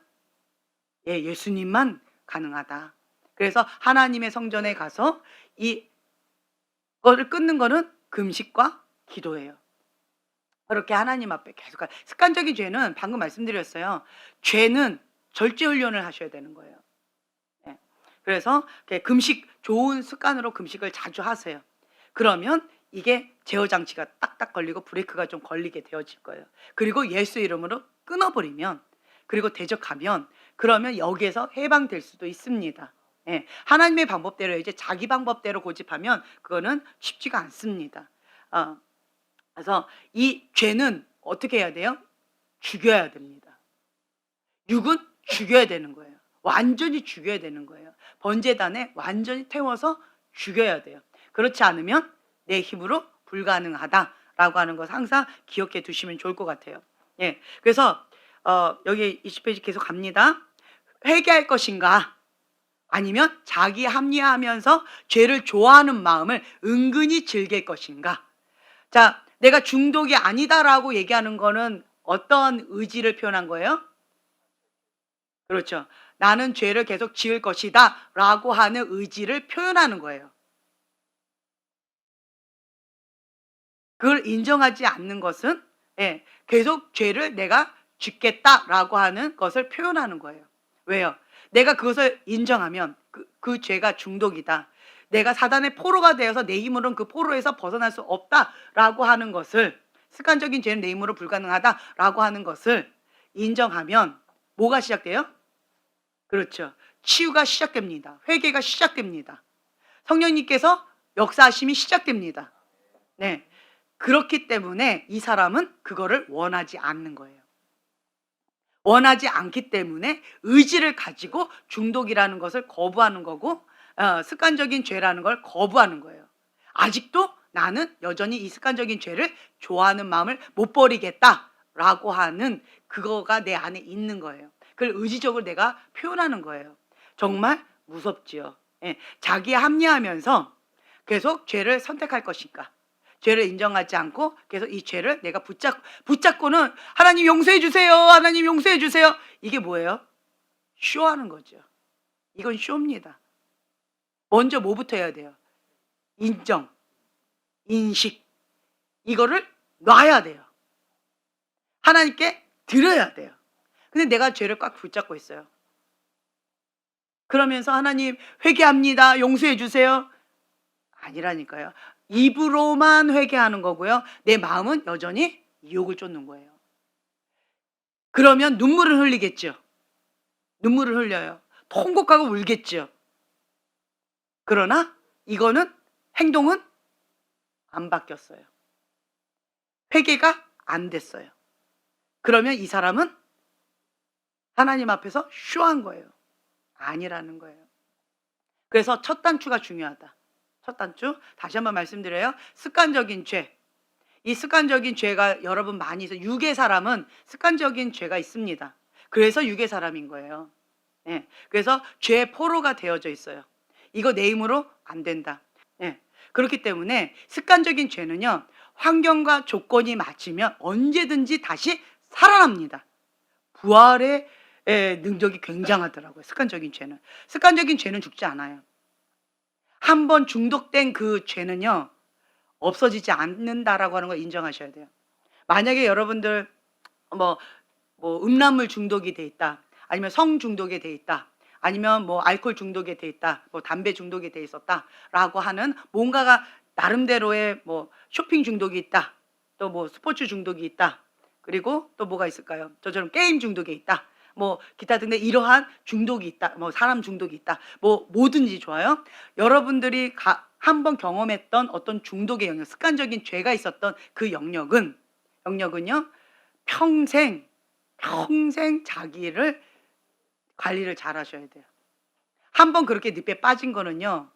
예, 예수님만 가능하다. 그래서 하나님의 성전에 가서 이거를 끊는 거는 금식과 기도예요. 그렇게 하나님 앞에 계속 습관적인 죄는 방금 말씀드렸어요. 죄는 절제 훈련을 하셔야 되는 거예요. 예. 그래서 금식 좋은 습관으로 금식을 자주 하세요. 그러면 이게 제어 장치가 딱딱 걸리고 브레이크가 좀 걸리게 되어질 거예요. 그리고 예수 이름으로 끊어버리면 그리고 대적하면 그러면 여기에서 해방될 수도 있습니다. 예. 하나님의 방법대로 이제 자기 방법대로 고집하면 그거는 쉽지가 않습니다. 그래서 이 죄는 어떻게 해야 돼요? 죽여야 됩니다. 육은 죽여야 되는 거예요. 완전히 죽여야 되는 거예요. 번제단에 완전히 태워서 죽여야 돼요. 그렇지 않으면 내 힘으로 불가능하다라고 하는 것 항상 기억해 두시면 좋을 것 같아요. 예, 그래서 여기 20페이지 계속 갑니다. 회개할 것인가? 아니면 자기 합리화하면서 죄를 좋아하는 마음을 은근히 즐길 것인가? 자, 내가 중독이 아니다라고 얘기하는 거는 어떤 의지를 표현한 거예요? 그렇죠. 나는 죄를 계속 지을 것이다 라고 하는 의지를 표현하는 거예요. 그걸 인정하지 않는 것은 계속 죄를 내가 짓겠다라고 하는 것을 표현하는 거예요. 왜요? 내가 그것을 인정하면 그 죄가 중독이다. 내가 사단의 포로가 되어서 내 힘으로는 그 포로에서 벗어날 수 없다라고 하는 것을 습관적인 죄는 내 힘으로 불가능하다라고 하는 것을 인정하면 뭐가 시작돼요? 그렇죠. 치유가 시작됩니다. 회개가 시작됩니다. 성령님께서 역사하심이 시작됩니다. 네. 그렇기 때문에 이 사람은 그거를 원하지 않는 거예요. 원하지 않기 때문에 의지를 가지고 중독이라는 것을 거부하는 거고 습관적인 죄라는 걸 거부하는 거예요. 아직도 나는 여전히 이 습관적인 죄를 좋아하는 마음을 못 버리겠다라고 하는 그거가 내 안에 있는 거예요. 그걸 의지적으로 내가 표현하는 거예요. 정말 무섭지요. 예, 자기에 합리하면서 계속 죄를 선택할 것인가? 죄를 인정하지 않고 계속 이 죄를 내가 붙잡고는 하나님 용서해 주세요. 하나님 용서해 주세요. 이게 뭐예요? 쇼하는 거죠. 이건 쇼입니다. 먼저 뭐부터 해야 돼요? 인정, 인식. 이거를 놔야 돼요. 하나님께 드려야 돼요. 근데 내가 죄를 꽉 붙잡고 있어요. 그러면서 하나님 회개합니다. 용서해 주세요. 아니라니까요. 입으로만 회개하는 거고요. 내 마음은 여전히 유혹을 쫓는 거예요. 그러면 눈물을 흘리겠죠. 눈물을 흘려요. 통곡하고 울겠죠. 그러나 이거는 행동은 안 바뀌었어요. 회개가 안 됐어요. 그러면 이 사람은 하나님 앞에서 쇼한 거예요. 아니라는 거예요. 그래서 첫 단추가 중요하다. 첫 단추 다시 한번 말씀드려요. 습관적인 죄. 이 습관적인 죄가 여러분 많이 있어요. 육의 사람은 습관적인 죄가 있습니다. 그래서 육의 사람인 거예요. 예. 그래서 죄의 포로가 되어져 있어요. 이거 내 힘으로 안 된다. 예. 그렇기 때문에 습관적인 죄는요. 환경과 조건이 맞으면 언제든지 다시 살아납니다. 부활의 능력이 굉장하더라고요. 습관적인 죄는. 습관적인 죄는 죽지 않아요. 한번 중독된 그 죄는요. 없어지지 않는다라고 하는 걸 인정하셔야 돼요. 만약에 여러분들 뭐 음란물 중독이 돼 있다. 아니면 성 중독이 돼 있다. 아니면 뭐 알코올 중독이 돼 있다. 뭐 담배 중독이 돼 있었다라고 하는 뭔가가 나름대로의 뭐 쇼핑 중독이 있다. 또 뭐 스포츠 중독이 있다. 그리고 또 뭐가 있을까요? 저처럼 게임 중독에 있다. 뭐 기타 등등 이러한 중독이 있다. 뭐 사람 중독이 있다. 뭐 뭐든지 좋아요. 여러분들이 한번 경험했던 어떤 중독의 영역, 습관적인 죄가 있었던 그 영역은요. 평생 자기를 관리를 잘 하셔야 돼요. 한번 그렇게 늪에 빠진 거는요.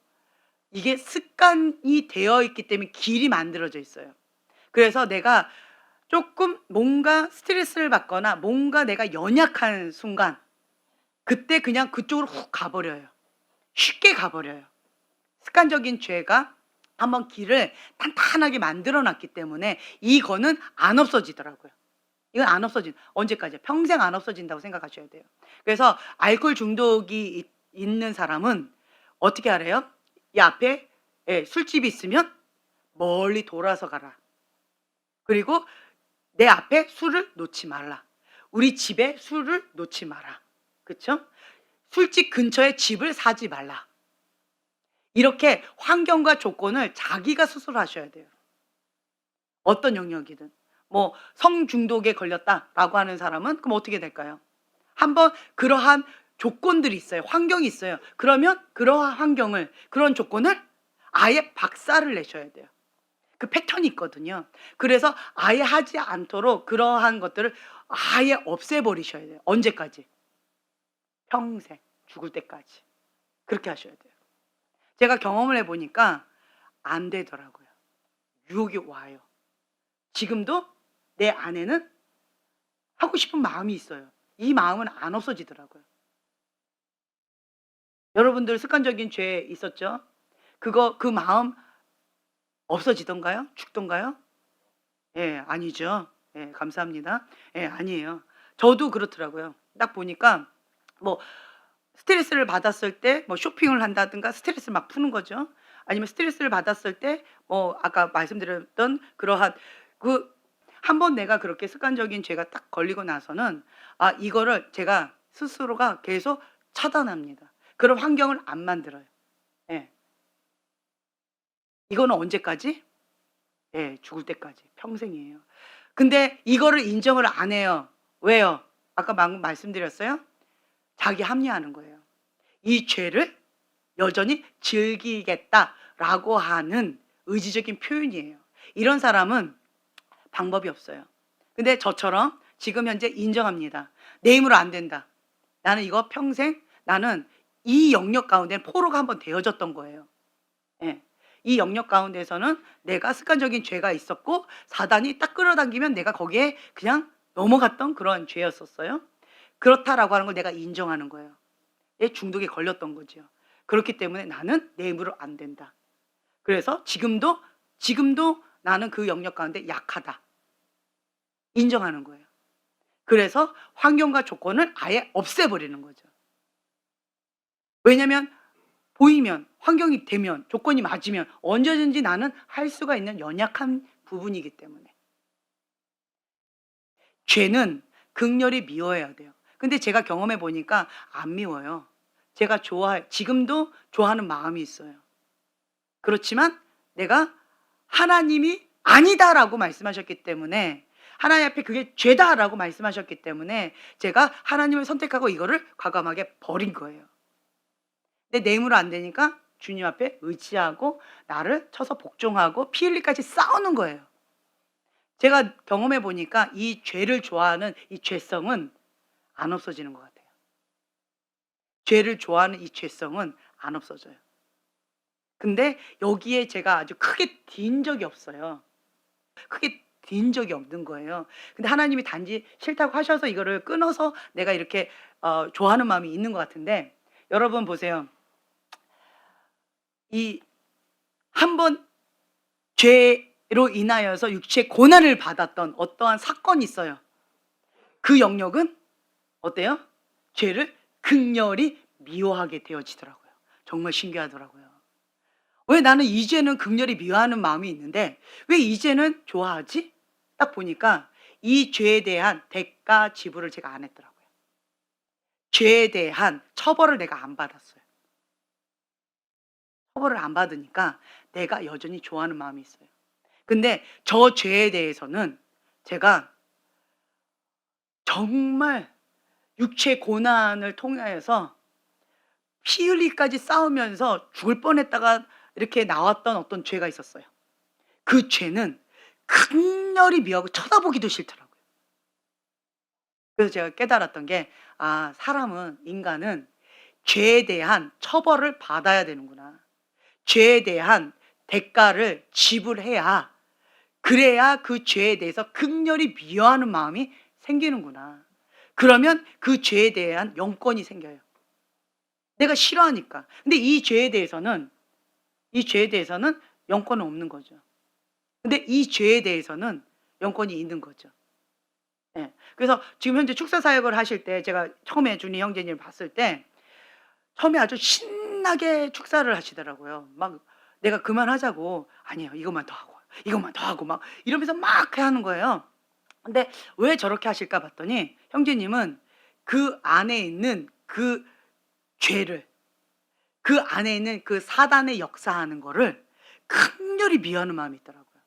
이게 습관이 되어 있기 때문에 길이 만들어져 있어요. 그래서 내가 조금 뭔가 스트레스를 받거나 뭔가 내가 연약한 순간 그때 그냥 그쪽으로 훅 가버려요. 쉽게 가버려요. 습관적인 죄가 한번 길을 탄탄하게 만들어 놨기 때문에 이거는 안 없어지더라고요. 이건 안 언제까지요? 평생 안 없어진다고 생각하셔야 돼요. 그래서 알코올 중독이 있는 사람은 어떻게 하래요? 이 앞에 술집이 있으면 멀리 돌아서 가라. 그리고 내 앞에 술을 놓지 말라. 우리 집에 술을 놓지 마라. 그쵸? 술집 근처에 집을 사지 말라. 이렇게 환경과 조건을 자기가 스스로 하셔야 돼요. 어떤 영역이든. 뭐 성중독에 걸렸다라고 하는 사람은 그럼 어떻게 될까요? 한번 그러한 조건들이 있어요. 환경이 있어요. 그러면 그러한 환경을, 그런 조건을 아예 박살을 내셔야 돼요. 그 패턴이 있거든요. 그래서 아예 하지 않도록 그러한 것들을 아예 없애버리셔야 돼요. 언제까지? 평생, 죽을 때까지. 그렇게 하셔야 돼요. 제가 경험을 해보니까 안 되더라고요. 유혹이 와요. 지금도 내 안에는 하고 싶은 마음이 있어요. 이 마음은 안 없어지더라고요. 여러분들 습관적인 죄 있었죠? 그 마음 없어지던가요? 죽던가요? 예, 아니죠. 예, 감사합니다. 예, 아니에요. 저도 그렇더라고요. 딱 보니까 뭐 스트레스를 받았을 때 뭐 쇼핑을 한다든가 스트레스를 막 푸는 거죠. 아니면 스트레스를 받았을 때 뭐 아까 말씀드렸던 그러한 그 한 번 내가 그렇게 습관적인 죄가 딱 걸리고 나서는 이거를 제가 스스로가 계속 차단합니다. 그런 환경을 안 만들어요. 예. 이거는 언제까지? 예, 죽을 때까지 평생이에요. 근데 이거를 인정을 안 해요. 왜요? 아까 방금 말씀드렸어요. 자기 합리화하는 거예요. 이 죄를 여전히 즐기겠다라고 하는 의지적인 표현이에요. 이런 사람은 방법이 없어요. 근데 저처럼 지금 현재 인정합니다. 내 힘으로 안 된다. 나는 이거 평생 나는 이 영역 가운데 포로가 한번 되어졌던 거예요. 예. 이 영역 가운데서는 내가 습관적인 죄가 있었고 사단이 딱 끌어당기면 내가 거기에 그냥 넘어갔던 그런 죄였었어요. 그렇다라고 하는 걸 내가 인정하는 거예요. 중독에 걸렸던 거죠. 그렇기 때문에 나는 내 힘으로 안 된다. 그래서 지금도 나는 그 영역 가운데 약하다. 인정하는 거예요. 그래서 환경과 조건을 아예 없애버리는 거죠. 왜냐면 보이면 환경이 되면 조건이 맞으면 언제든지 나는 할 수가 있는 연약한 부분이기 때문에 죄는 극렬히 미워해야 돼요. 근데 제가 경험해 보니까 안 미워요. 제가 지금도 좋아하는 마음이 있어요. 그렇지만 내가 하나님이 아니다라고 말씀하셨기 때문에 하나님 앞에 그게 죄다라고 말씀하셨기 때문에 제가 하나님을 선택하고 이거를 과감하게 버린 거예요. 근데 내 힘으로 안 되니까 주님 앞에 의지하고 나를 쳐서 복종하고 피 흘리까지 싸우는 거예요. 제가 경험해 보니까 이 죄를 좋아하는 이 죄성은 안 없어지는 것 같아요. 죄를 좋아하는 이 죄성은 안 없어져요. 근데 여기에 제가 아주 크게 딘 적이 없어요. 크게 딘 적이 없는 거예요. 근데 하나님이 단지 싫다고 하셔서 이거를 끊어서 내가 이렇게 좋아하는 마음이 있는 것 같은데 여러분 보세요. 이 한 번 죄로 인하여서 육체의 고난을 받았던 어떠한 사건이 있어요. 그 영역은 어때요? 죄를 극렬히 미워하게 되어지더라고요. 정말 신기하더라고요. 왜 나는 이제는 극렬히 미워하는 마음이 있는데 왜 이제는 좋아하지? 딱 보니까 이 죄에 대한 대가 지불을 제가 안 했더라고요. 죄에 대한 처벌을 내가 안 받았어요. 처벌을 안 받으니까 내가 여전히 좋아하는 마음이 있어요. 근데 저 죄에 대해서는 제가 정말 육체 고난을 통해서 피 흘리기까지 싸우면서 죽을 뻔했다가 이렇게 나왔던 어떤 죄가 있었어요. 그 죄는 극렬히 미워하고 쳐다보기도 싫더라고요. 그래서 제가 깨달았던 게 사람은, 인간은 죄에 대한 처벌을 받아야 되는구나. 죄에 대한 대가를 지불해야, 그래야 그 죄에 대해서 극렬히 미워하는 마음이 생기는구나. 그러면 그 죄에 대한 영권이 생겨요. 내가 싫어하니까. 근데 이 죄에 대해서는 영권은 없는 거죠. 근데 이 죄에 대해서는 영권이 있는 거죠. 예. 그래서 지금 현재 축사 사역을 하실 때 제가 처음에 준이 형제님을 봤을 때 처음에 아주 신나게 축사를 하시더라고요. 막 내가 그만하자고 "아니에요. 이것만 더 하고 이것만 더 하고." 막 이러면서 막 하는 거예요. 근데 왜 저렇게 하실까 봤더니 형제님은 그 안에 있는 그 죄를, 그 안에 있는 그 사단의 역사하는 거를 극렬히 미워하는 마음이 있더라고요.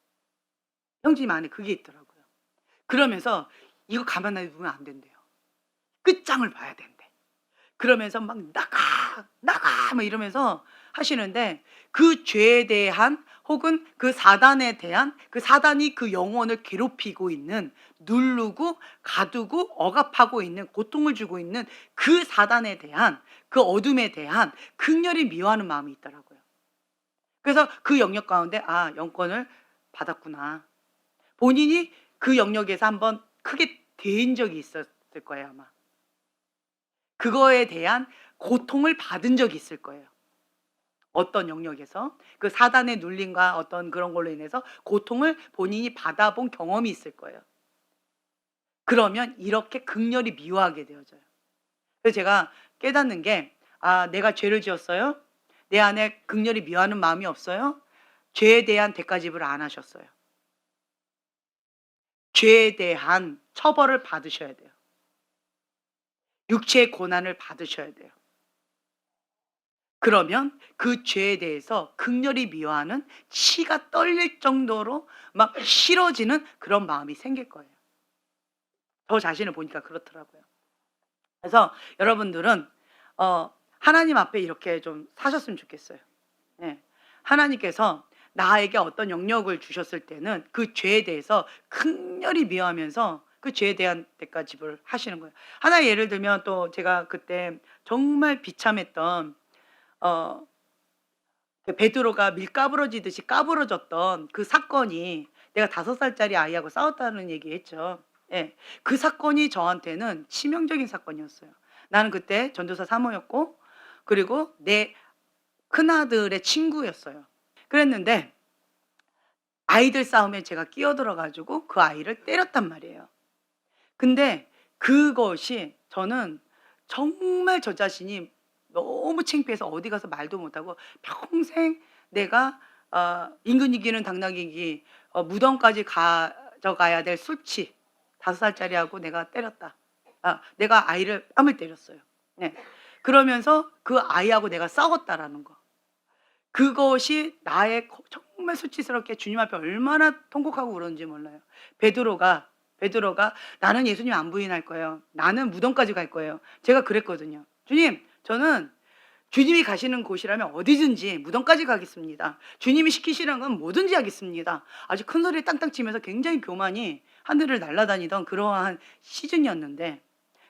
형제님 안에 그게 있더라고요. 그러면서 이거 가만 놔두면 안 된대요. 끝장을 봐야 된대. 그러면서 막 "나가! 나가!" 막 이러면서 하시는데, 그 죄에 대한, 혹은 그 사단에 대한, 그 사단이 그 영혼을 괴롭히고 있는, 누르고 가두고 억압하고 있는, 고통을 주고 있는 그 사단에 대한, 그 어둠에 대한 극렬히 미워하는 마음이 있더라고요. 그래서 그 영역 가운데 영권을 받았구나. 본인이 그 영역에서 한번 크게 데인 적이 있었을 거예요, 아마. 그거에 대한 고통을 받은 적이 있을 거예요. 어떤 영역에서 그 사단의 눌림과 어떤 그런 걸로 인해서 고통을 본인이 받아본 경험이 있을 거예요. 그러면 이렇게 극렬히 미워하게 되어져요. 그래서 제가 깨닫는 게, 내가 죄를 지었어요? 내 안에 극렬히 미워하는 마음이 없어요? 죄에 대한 대가 지불을 안 하셨어요. 죄에 대한 처벌을 받으셔야 돼요. 육체의 고난을 받으셔야 돼요. 그러면 그 죄에 대해서 극렬히 미워하는, 치가 떨릴 정도로 막 싫어지는 그런 마음이 생길 거예요. 저 자신을 보니까 그렇더라고요. 그래서 여러분들은 하나님 앞에 이렇게 좀 사셨으면 좋겠어요. 예. 하나님께서 나에게 어떤 영역을 주셨을 때는 그 죄에 대해서 극렬히 미워하면서 그 죄에 대한 대가 지불을 하시는 거예요. 하나의 예를 들면, 또 제가 그때 정말 비참했던, 어 그 베드로가 밀 까부러지듯이 까부러졌던 그 사건이, 내가 5살짜리 아이하고 싸웠다는 얘기했죠. 예. 그 사건이 저한테는 치명적인 사건이었어요. 나는 그때 전도사 사모였고, 그리고 내 큰아들의 친구였어요. 그랬는데 아이들 싸움에 제가 끼어들어 가지고 그 아이를 때렸단 말이에요. 근데 그것이, 저는 정말 저 자신이 너무 창피해서 어디 가서 말도 못하고 평생 내가 임금이기는 당나귀기, 무덤까지 가져가야 될 술치 5살짜리하고 내가 때렸다. 내가 아이를 뺨을 때렸어요. 네. 그러면서 그 아이하고 내가 싸웠다라는 거. 그것이 나의 정말 수치스럽게 주님 앞에 얼마나 통곡하고 울었는지 몰라요. 베드로가 "나는 예수님 안 부인할 거예요. 나는 무덤까지 갈 거예요." 제가 그랬거든요. "주님, 저는 주님이 가시는 곳이라면 어디든지 무덤까지 가겠습니다. 주님이 시키시는 건 뭐든지 하겠습니다." 아주 큰 소리를 땅땅 치면서 굉장히 교만이 하늘을 날아다니던 그러한 시즌이었는데,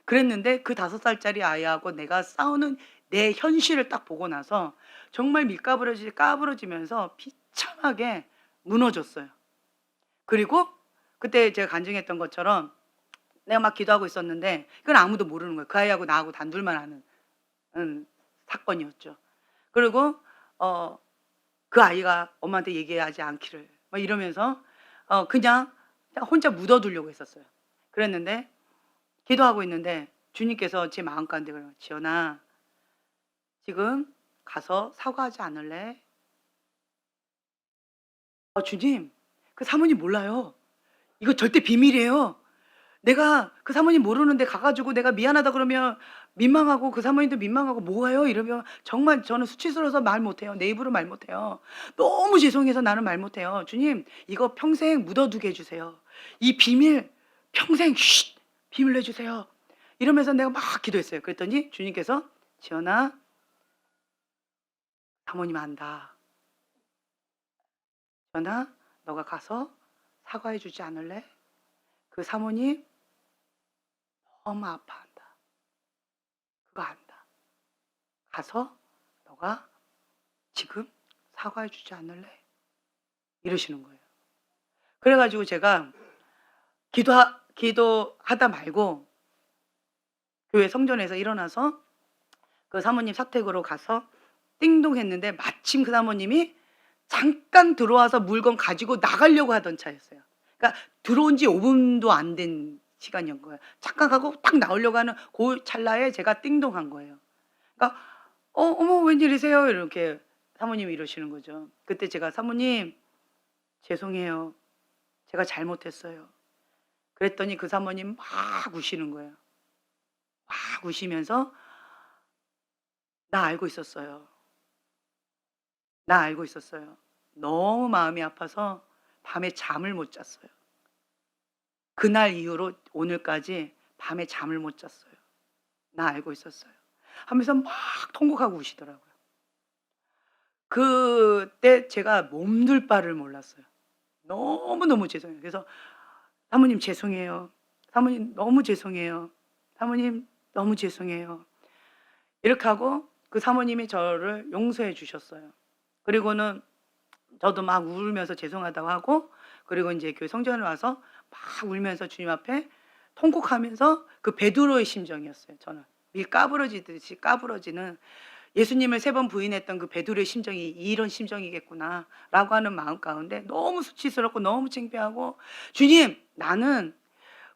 그랬는데 그 5살짜리 아이하고 내가 싸우는 내 현실을 딱 보고 나서 정말 밀가부러지 까부러지면서 비참하게 무너졌어요. 그리고 그때 제가 간증했던 것처럼 내가 막 기도하고 있었는데 그건 아무도 모르는 거예요. 그 아이하고 나하고 단둘만 아는 사건이었죠. 그리고 그 아이가 엄마한테 얘기하지 않기를 막 이러면서 그냥 혼자 묻어두려고 했었어요. 그랬는데 기도하고 있는데 주님께서 제 마음 가운데 그래요. "지연아, 지금 가서 사과하지 않을래?" 주님, 그 사모님 몰라요. 이거 절대 비밀이에요. 내가 그 사모님 모르는데 가 가지고 내가 미안하다 그러면 민망하고 그 사모님도 민망하고 뭐가요?" 이러면 정말 저는 수치스러워서 말 못해요. 내 입으로 말 못해요. 너무 죄송해서 나는 말 못해요. "주님, 이거 평생 묻어두게 해 주세요. 이 비밀 평생 비밀 내주세요. 이러면서 내가 막 기도했어요. 그랬더니 주님께서 지연아, 사모님 안다. 지연아, 너가 가서 사과해 주지 않을래? 그 사모님 너무 아파한다. 그거 안다. 가서 너가 지금 사과해 주지 않을래? 이러시는 거예요. 그래가지고 제가 기도하다 말고 교회 성전에서 일어나서 그 사모님 사택으로 가서 띵동 했는데 마침 그 사모님이 잠깐 들어와서 물건 가지고 나가려고 하던 차였어요. 그러니까 들어온 지 5분도 안 된 시간이었던 거예요. 잠깐 가고 딱 나오려고 하는 그 찰나에 제가 띵동한 거예요. 그러니까 어머 웬일이세요? 이렇게 사모님이 이러시는 거죠. 그때 제가 사모님 죄송해요. 제가 잘못했어요. 그랬더니 그 사모님 막 우시는 거예요. 막 우시면서 나 알고 있었어요. 나 알고 있었어요. 너무 마음이 아파서 밤에 잠을 못 잤어요. 그날 이후로 오늘까지 밤에 잠을 못 잤어요. 나 알고 있었어요. 하면서 막 통곡하고 우시더라고요. 그때 제가 몸둘 바를 몰랐어요. 너무너무 죄송해요. 그래서 사모님 죄송해요. 사모님 너무 죄송해요. 사모님 너무 죄송해요. 이렇게 하고 그 사모님이 저를 용서해 주셨어요. 그리고는 저도 막 울면서 죄송하다고 하고, 그리고 이제 교회 성전에 와서 막 울면서 주님 앞에 통곡하면서 그 베드로의 심정이었어요. 저는 밀 까부러지듯이 까부러지는, 예수님을 3번 부인했던 그 베드로의 심정이 이런 심정이겠구나라고 하는 마음 가운데 너무 수치스럽고 너무 창피하고, 주님 나는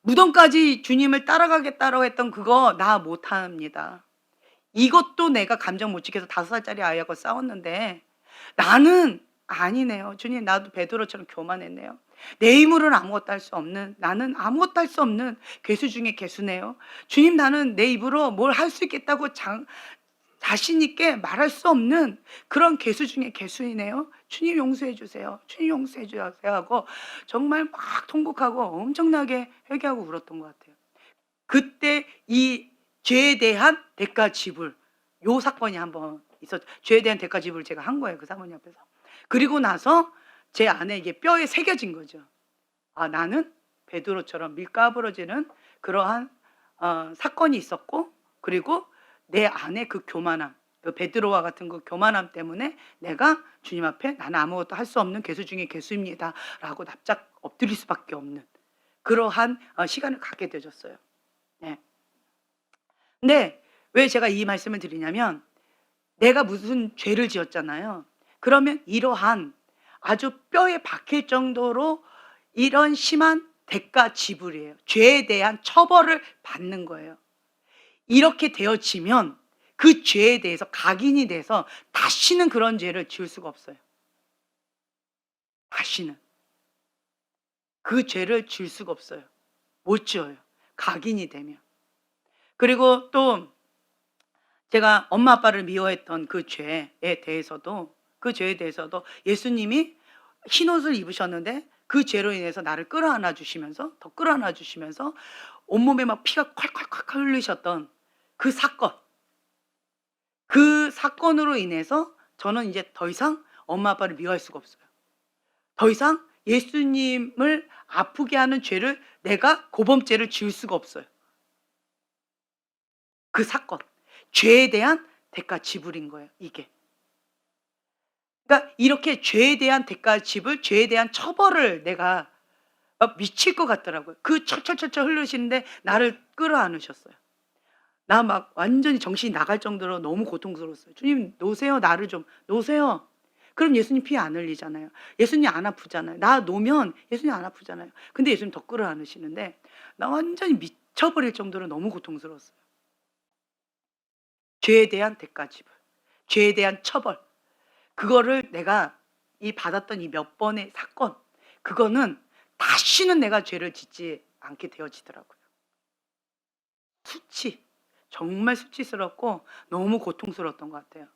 무덤까지 주님을 따라가겠다고 했던 그거 나 못합니다. 이것도 내가 감정 못 지켜서 5살짜리 아이하고 싸웠는데 나는 아니네요. 주님 나도 베드로처럼 교만했네요. 내 힘으로는 아무것도 할 수 없는, 나는 아무것도 할 수 없는 괴수 중에 괴수네요. 주님 나는 내 입으로 뭘 할 수 있겠다고 자신 있게 말할 수 없는 그런 괴수 중에 괴수이네요. 주님 용서해 주세요. 주님 용서해 주세요 하고 정말 막 통곡하고 엄청나게 회개하고 울었던 것 같아요. 그때 이 죄에 대한 대가 지불, 요 사건이 한번 있었죠. 죄에 대한 대가 지불을 제가 한 거예요, 그 사모님 앞에서. 그리고 나서 제 안에 이게 뼈에 새겨진 거죠. 아, 나는 베드로처럼 밀가부러지는 그러한 사건이 있었고, 그리고 내 안에 그 교만함, 그 베드로와 같은 그 교만함 때문에 내가 주님 앞에 나는 아무것도 할 수 없는 괴수 중에 괴수입니다라고 납작 엎드릴 수밖에 없는 그러한 시간을 갖게 되졌어요. 네. 근데 왜 제가 이 말씀을 드리냐면, 내가 무슨 죄를 지었잖아요. 그러면 이러한 아주 뼈에 박힐 정도로 이런 심한 대가 지불이에요. 죄에 대한 처벌을 받는 거예요. 이렇게 되어지면 그 죄에 대해서 각인이 돼서 다시는 그런 죄를 지을 수가 없어요. 다시는 그 죄를 지을 수가 없어요. 못 지어요. 각인이 되면. 그리고 또 제가 엄마 아빠를 미워했던 그 죄에 대해서도, 그 죄에 대해서도 예수님이 흰옷을 입으셨는데 그 죄로 인해서 나를 끌어안아 주시면서, 더 끌어안아 주시면서 온몸에 막 피가 콸콸콸콸 흘리셨던 그 사건, 그 사건으로 인해서 저는 이제 더 이상 엄마 아빠를 미워할 수가 없어요. 더 이상 예수님을 아프게 하는 죄를, 내가 고범죄를 지을 수가 없어요. 그 사건, 죄에 대한 대가 지불인 거예요, 이게. 그러니까 이렇게 죄에 대한 대가 지불, 죄에 대한 처벌을 내가 막 미칠 것 같더라고요. 그 철철철철 흐르시는데 나를 끌어안으셨어요. 나 막 완전히 정신이 나갈 정도로 너무 고통스러웠어요. 주님 놓으세요. 나를 좀 놓으세요. 그럼 예수님 피 안 흘리잖아요. 예수님 안 아프잖아요. 나 놓으면 예수님 안 아프잖아요. 근데 예수님 더 끌어안으시는데 나 완전히 미쳐버릴 정도로 너무 고통스러웠어요. 죄에 대한 대가 지불, 죄에 대한 처벌, 그거를 내가 이 받았던 이 몇 번의 사건, 그거는 다시는 내가 죄를 짓지 않게 되어지더라고요. 수치, 정말 수치스럽고 너무 고통스러웠던 것 같아요.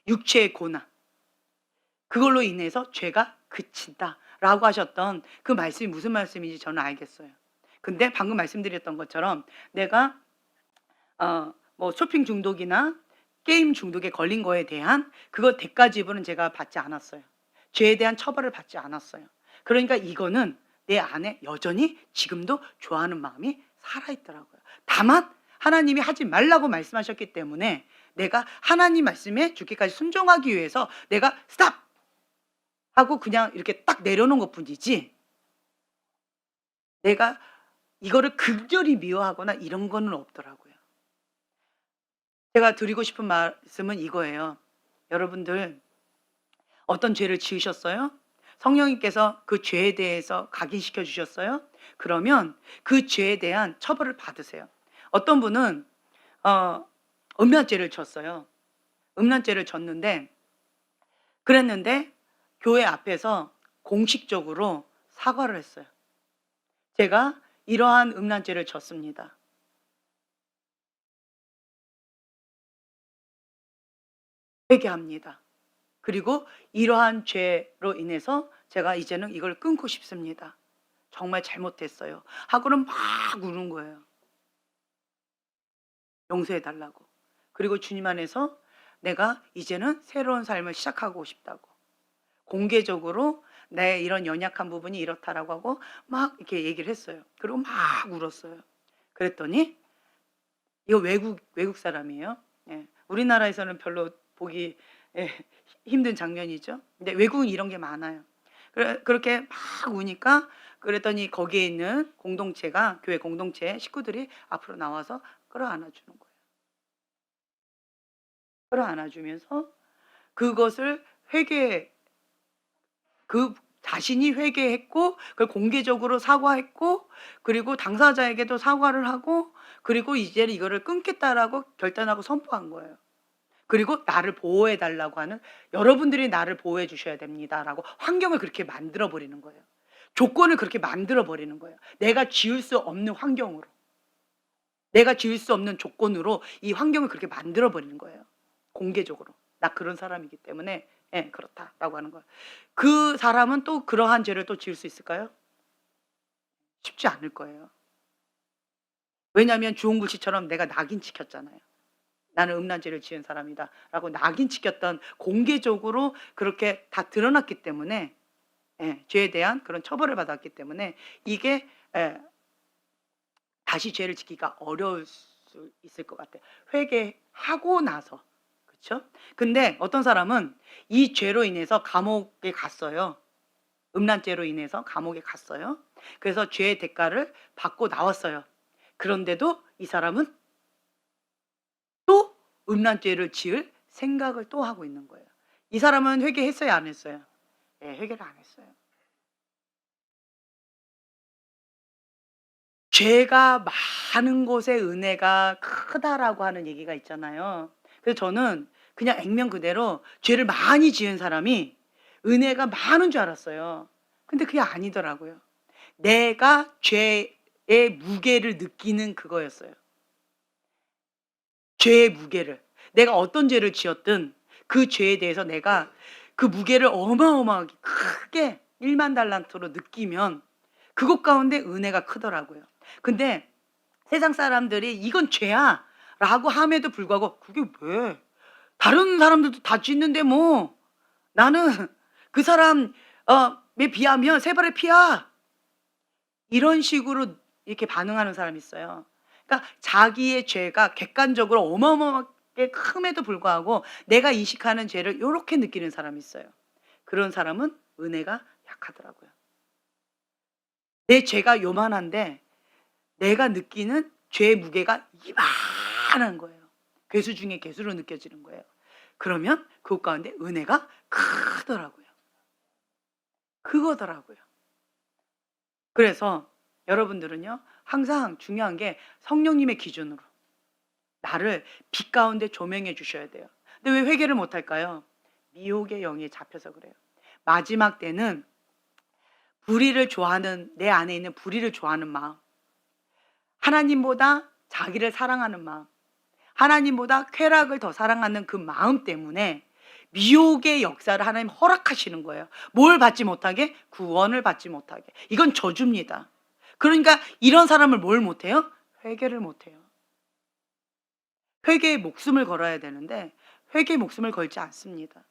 육체의 고난, 그걸로 인해서 죄가 그친다라고 하셨던 그 말씀이 무슨 말씀인지 저는 알겠어요. 근데 방금 말씀드렸던 것처럼 내가 뭐 쇼핑 중독이나 게임 중독에 걸린 거에 대한 그거 대가 지불은 제가 받지 않았어요. 죄에 대한 처벌을 받지 않았어요. 그러니까 이거는 내 안에 여전히 지금도 좋아하는 마음이 살아있더라고요. 다만 하나님이 하지 말라고 말씀하셨기 때문에 내가 하나님 말씀에 죽기까지 순종하기 위해서 내가 스탑! 하고 그냥 이렇게 딱 내려놓은 것뿐이지, 내가 이거를 극렬히 미워하거나 이런 거는 없더라고요. 제가 드리고 싶은 말씀은 이거예요. 여러분들 어떤 죄를 지으셨어요? 성령님께서 그 죄에 대해서 각인시켜 주셨어요? 그러면 그 죄에 대한 처벌을 받으세요. 어떤 분은 음란죄를 졌어요. 음란죄를 졌는데 그랬는데 교회 앞에서 공식적으로 사과를 했어요. 제가 이러한 음란죄를 졌습니다. 회개합니다. 그리고 이러한 죄로 인해서 제가 이제는 이걸 끊고 싶습니다. 정말 잘못했어요. 하고는 막 우는 거예요. 용서해 달라고. 그리고 주님 안에서 내가 이제는 새로운 삶을 시작하고 싶다고. 공개적으로 내 이런 연약한 부분이 이렇다라고 하고 막 이렇게 얘기를 했어요. 그리고 막 울었어요. 그랬더니 이거 외국 사람이에요. 예. 우리나라에서는 별로 보기 예, 힘든 장면이죠. 근데 외국은 이런 게 많아요. 그렇게 막 우니까 그랬더니 거기에 있는 공동체가 교회 공동체 식구들이 앞으로 나와서 끌어안아 주는 거예요. 끌어안아 주면서 그것을 그 자신이 회개했고 그걸 공개적으로 사과했고 그리고 당사자에게도 사과를 하고 그리고 이제는 이거를 끊겠다라고 결단하고 선포한 거예요. 그리고 나를 보호해 달라고 하는, 여러분들이 나를 보호해 주셔야 됩니다라고 환경을 그렇게 만들어 버리는 거예요. 조건을 그렇게 만들어 버리는 거예요. 내가 지을 수 없는 환경으로. 내가 지을 수 없는 조건으로 이 환경을 그렇게 만들어 버리는 거예요. 공개적으로. 나 그런 사람이기 때문에 예, 그렇다라고 하는 거예요. 그 사람은 또 그러한 죄를 또 지을 수 있을까요? 쉽지 않을 거예요. 왜냐하면 주홍 글씨처럼 내가 낙인 찍혔잖아요. 나는 음란죄를 지은 사람이다라고 낙인 찍혔던, 공개적으로 그렇게 다 드러났기 때문에 예, 죄에 대한 그런 처벌을 받았기 때문에 이게 예, 다시 죄를 짓기가 어려울 수 있을 것 같아요. 회개하고 나서. 그렇죠? 근데 어떤 사람은 이 죄로 인해서 감옥에 갔어요. 음란죄로 인해서 감옥에 갔어요. 그래서 죄의 대가를 받고 나왔어요. 그런데도 이 사람은 또 음란죄를 지을 생각을 또 하고 있는 거예요. 이 사람은 회개했어요, 안 했어요? 예, 회개를 안 했어요. 죄가 많은 곳에 은혜가 크다라고 하는 얘기가 있잖아요. 그래서 저는 그냥 액면 그대로 죄를 많이 지은 사람이 은혜가 많은 줄 알았어요. 근데 그게 아니더라고요. 내가 죄의 무게를 느끼는 그거였어요. 죄의 무게를. 내가 어떤 죄를 지었든 그 죄에 대해서 내가 그 무게를 어마어마하게 크게 1만 달란트로 느끼면 그것 가운데 은혜가 크더라고요. 근데 세상 사람들이 "이건 죄야." 라고 함에도 불구하고 "그게 왜? 다른 사람들도 다 짓는데 뭐. 나는 그 사람 에 비하면 세 발의 피야." 이런 식으로 이렇게 반응하는 사람이 있어요. 그러니까 자기의 죄가 객관적으로 어마어마하게 큼에도 불구하고 내가 인식하는 죄를 요렇게 느끼는 사람이 있어요. 그런 사람은 은혜가 약하더라고요. 내 죄가 요만한데 내가 느끼는 죄의 무게가 이만한 거예요. 괴수 중에 괴수로 느껴지는 거예요. 그러면 그것 가운데 은혜가 크더라고요. 그거더라고요. 그래서 여러분들은요, 항상 중요한 게 성령님의 기준으로 나를 빛 가운데 조명해 주셔야 돼요. 근데 왜 회개를 못 할까요? 미혹의 영에 잡혀서 그래요. 마지막 때는 불의를 좋아하는, 내 안에 있는 불의를 좋아하는 마음, 하나님보다 자기를 사랑하는 마음, 하나님보다 쾌락을 더 사랑하는 그 마음 때문에 미혹의 역사를 하나님 허락하시는 거예요. 뭘 받지 못하게? 구원을 받지 못하게. 이건 저주입니다. 그러니까 이런 사람을 뭘 못해요? 회개를 못해요. 회개에 목숨을 걸어야 되는데 회개에 목숨을 걸지 않습니다.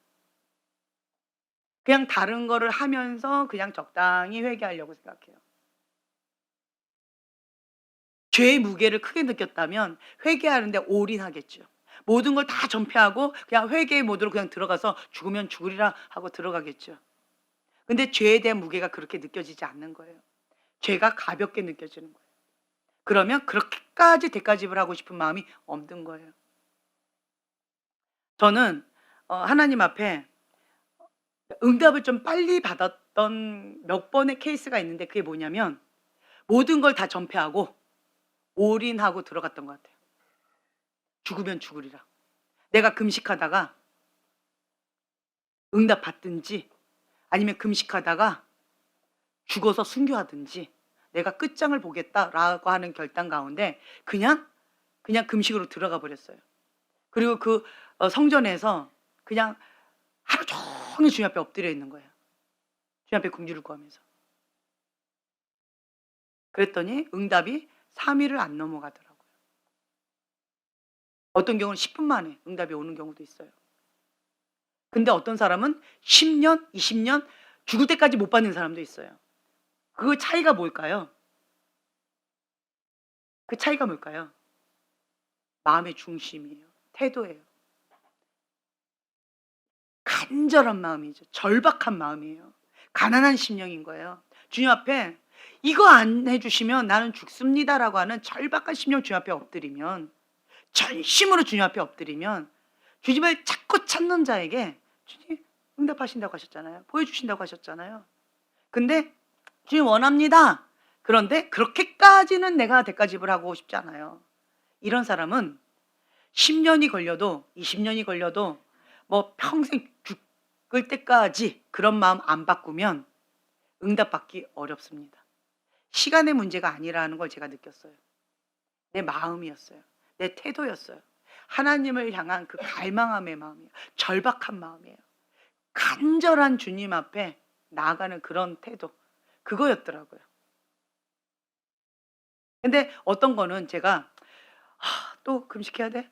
그냥 다른 거를 하면서 그냥 적당히 회개하려고 생각해요. 죄의 무게를 크게 느꼈다면 회개하는데 올인하겠죠. 모든 걸 다 전폐하고 그냥 회개의 모드로 그냥 들어가서 죽으면 죽으리라 하고 들어가겠죠. 근데 죄에 대한 무게가 그렇게 느껴지지 않는 거예요. 죄가 가볍게 느껴지는 거예요. 그러면 그렇게까지 대가집을 하고 싶은 마음이 없는 거예요. 저는 하나님 앞에 응답을 좀 빨리 받았던 몇 번의 케이스가 있는데 그게 뭐냐면 모든 걸 다 전폐하고 올인하고 들어갔던 것 같아요. 죽으면 죽으리라. 내가 금식하다가 응답 받든지 아니면 금식하다가 죽어서 순교하든지 내가 끝장을 보겠다라고 하는 결단 가운데 그냥 금식으로 들어가 버렸어요. 그리고 그 성전에서 그냥 하루 종일 주님 앞에 엎드려 있는 거예요. 주님 앞에 긍휼을 구하면서. 그랬더니 응답이 3일을 안 넘어가더라고요. 어떤 경우는 10분 만에 응답이 오는 경우도 있어요. 근데 어떤 사람은 10년, 20년 죽을 때까지 못 받는 사람도 있어요. 그 차이가 뭘까요? 그 차이가 뭘까요? 마음의 중심이에요. 태도예요. 간절한 마음이죠. 절박한 마음이에요. 가난한 심령인 거예요. 주님 앞에 이거 안 해주시면 나는 죽습니다라고 하는 절박한 심령 주님 앞에 엎드리면 전심으로 주님 앞에 엎드리면 주님을 자꾸 찾는 자에게 주님 응답하신다고 하셨잖아요. 보여주신다고 하셨잖아요. 근데 주님 원합니다. 그런데 그렇게까지는 내가 대가집을 하고 싶지 않아요. 이런 사람은 10년이 걸려도 20년이 걸려도 뭐 평생 죽을 때까지 그런 마음 안 바꾸면 응답받기 어렵습니다. 시간의 문제가 아니라는 걸 제가 느꼈어요. 내 마음이었어요. 내 태도였어요. 하나님을 향한 그 갈망함의 마음이에요. 절박한 마음이에요. 간절한 주님 앞에 나아가는 그런 태도. 그거였더라고요. 근데 어떤 거는 제가 또 금식해야 돼?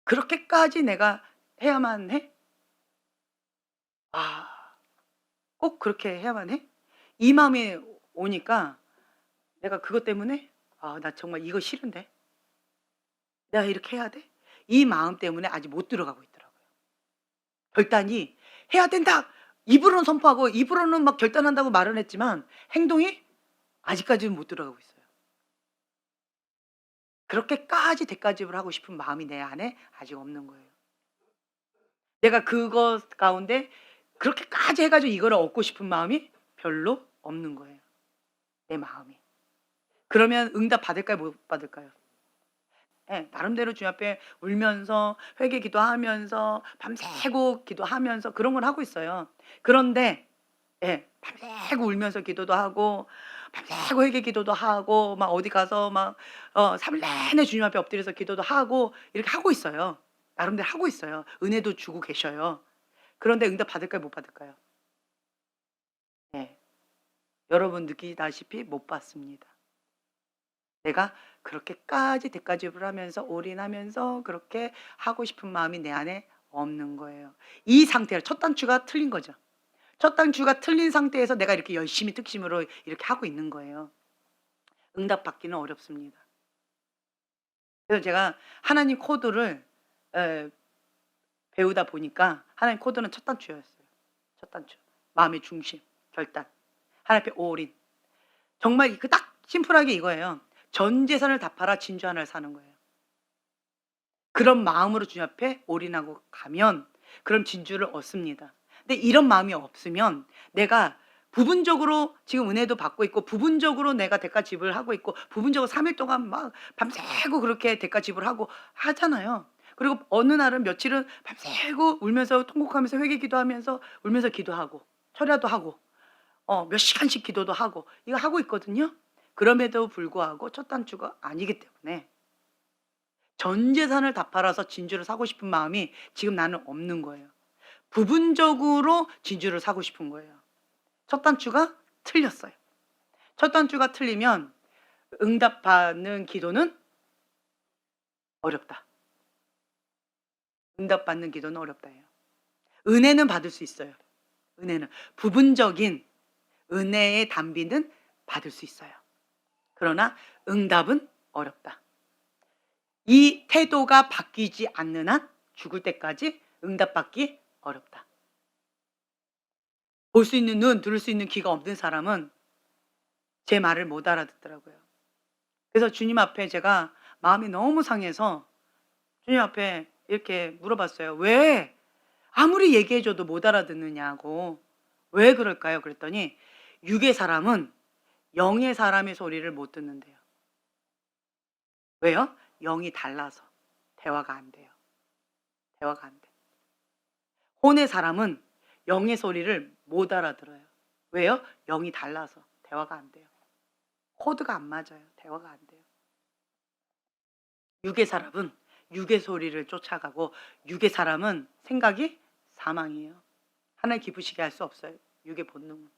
그렇게까지 내가 해야만 해? 아, 꼭 그렇게 해야만 해? 이 마음이 오니까 내가 그것 때문에 나 정말 이거 싫은데. 내가 이렇게 해야 돼? 이 마음 때문에 아직 못 들어가고 있더라고요. 결단이 해야 된다. 입으로는 선포하고 입으로는 막 결단한다고 말은 했지만 행동이 아직까지는 못 들어가고 있어요. 그렇게까지 대가집을 하고 싶은 마음이 내 안에 아직 없는 거예요. 내가 그것 가운데 그렇게까지 해 가지고 이거를 얻고 싶은 마음이 별로 없는 거예요, 내 마음이. 그러면 응답 받을까요? 못 받을까요? 예. 나름대로 주님 앞에 울면서 회개 기도하면서 밤새고 기도하면서 그런 걸 하고 있어요. 그런데 예. 밤새고 울면서 기도도 하고 밤새고 회개 기도도 하고 막 어디 가서 막 3일 내내 주님 앞에 엎드려서 기도도 하고 이렇게 하고 있어요. 나름대로 하고 있어요. 은혜도 주고 계셔요. 그런데 응답 받을까요? 못 받을까요? 네. 여러분 느끼다시피 못 받습니다. 내가 그렇게까지 대가집을 하면서 올인하면서 그렇게 하고 싶은 마음이 내 안에 없는 거예요. 이 상태로 첫 단추가 틀린 거죠. 첫 단추가 틀린 상태에서 내가 이렇게 열심히 특심으로 이렇게 하고 있는 거예요. 응답 받기는 어렵습니다. 그래서 제가 하나님 코드를 에, 배우다 보니까 하나님 코드는 첫 단추였어요. 첫 단추. 마음의 중심, 결단. 하나님 앞에 올인. 정말 그 딱 심플하게 이거예요. 전 재산을 다 팔아 진주 하나를 사는 거예요. 그런 마음으로 주님 앞에 올인하고 가면 그럼 진주를 얻습니다. 근데 이런 마음이 없으면 내가 부분적으로 지금 은혜도 받고 있고 부분적으로 내가 대가 지불을 하고 있고 부분적으로 3일 동안 막 밤새고 그렇게 대가 지불하고 하잖아요. 그리고 어느 날은 며칠은 밤새고 울면서 통곡하면서 회개 기도하면서 울면서 기도하고 철야도 하고 몇 시간씩 기도도 하고 이거 하고 있거든요. 그럼에도 불구하고 첫 단추가 아니기 때문에 전 재산을 다 팔아서 진주를 사고 싶은 마음이 지금 나는 없는 거예요. 부분적으로 진주를 사고 싶은 거예요. 첫 단추가 틀렸어요. 첫 단추가 틀리면 응답받는 기도는 어렵다. 응답받는 기도는 어렵다예요. 은혜는 받을 수 있어요. 은혜는 부분적인 은혜의 단비는 받을 수 있어요. 그러나 응답은 어렵다. 이 태도가 바뀌지 않는 한 죽을 때까지 응답받기 어렵다. 볼 수 있는 눈, 들을 수 있는 귀가 없는 사람은 제 말을 못 알아듣더라고요. 그래서 주님 앞에 제가 마음이 너무 상해서 주님 앞에 이렇게 물어봤어요. 왜 아무리 얘기해줘도 못 알아듣느냐고. 왜 그럴까요? 그랬더니 육의 사람은 영의 사람의 소리를 못 듣는데요. 왜요? 영이 달라서 대화가 안 돼요. 대화가 안 돼. 혼의 사람은 영의 소리를 못 알아들어요. 왜요? 영이 달라서 대화가 안 돼요. 코드가 안 맞아요. 대화가 안 돼요. 육의 사람은 육의 소리를 쫓아가고 육의 사람은 생각이 사망이에요. 하나님 기쁘시게 할 수 없어요. 육의 본능은.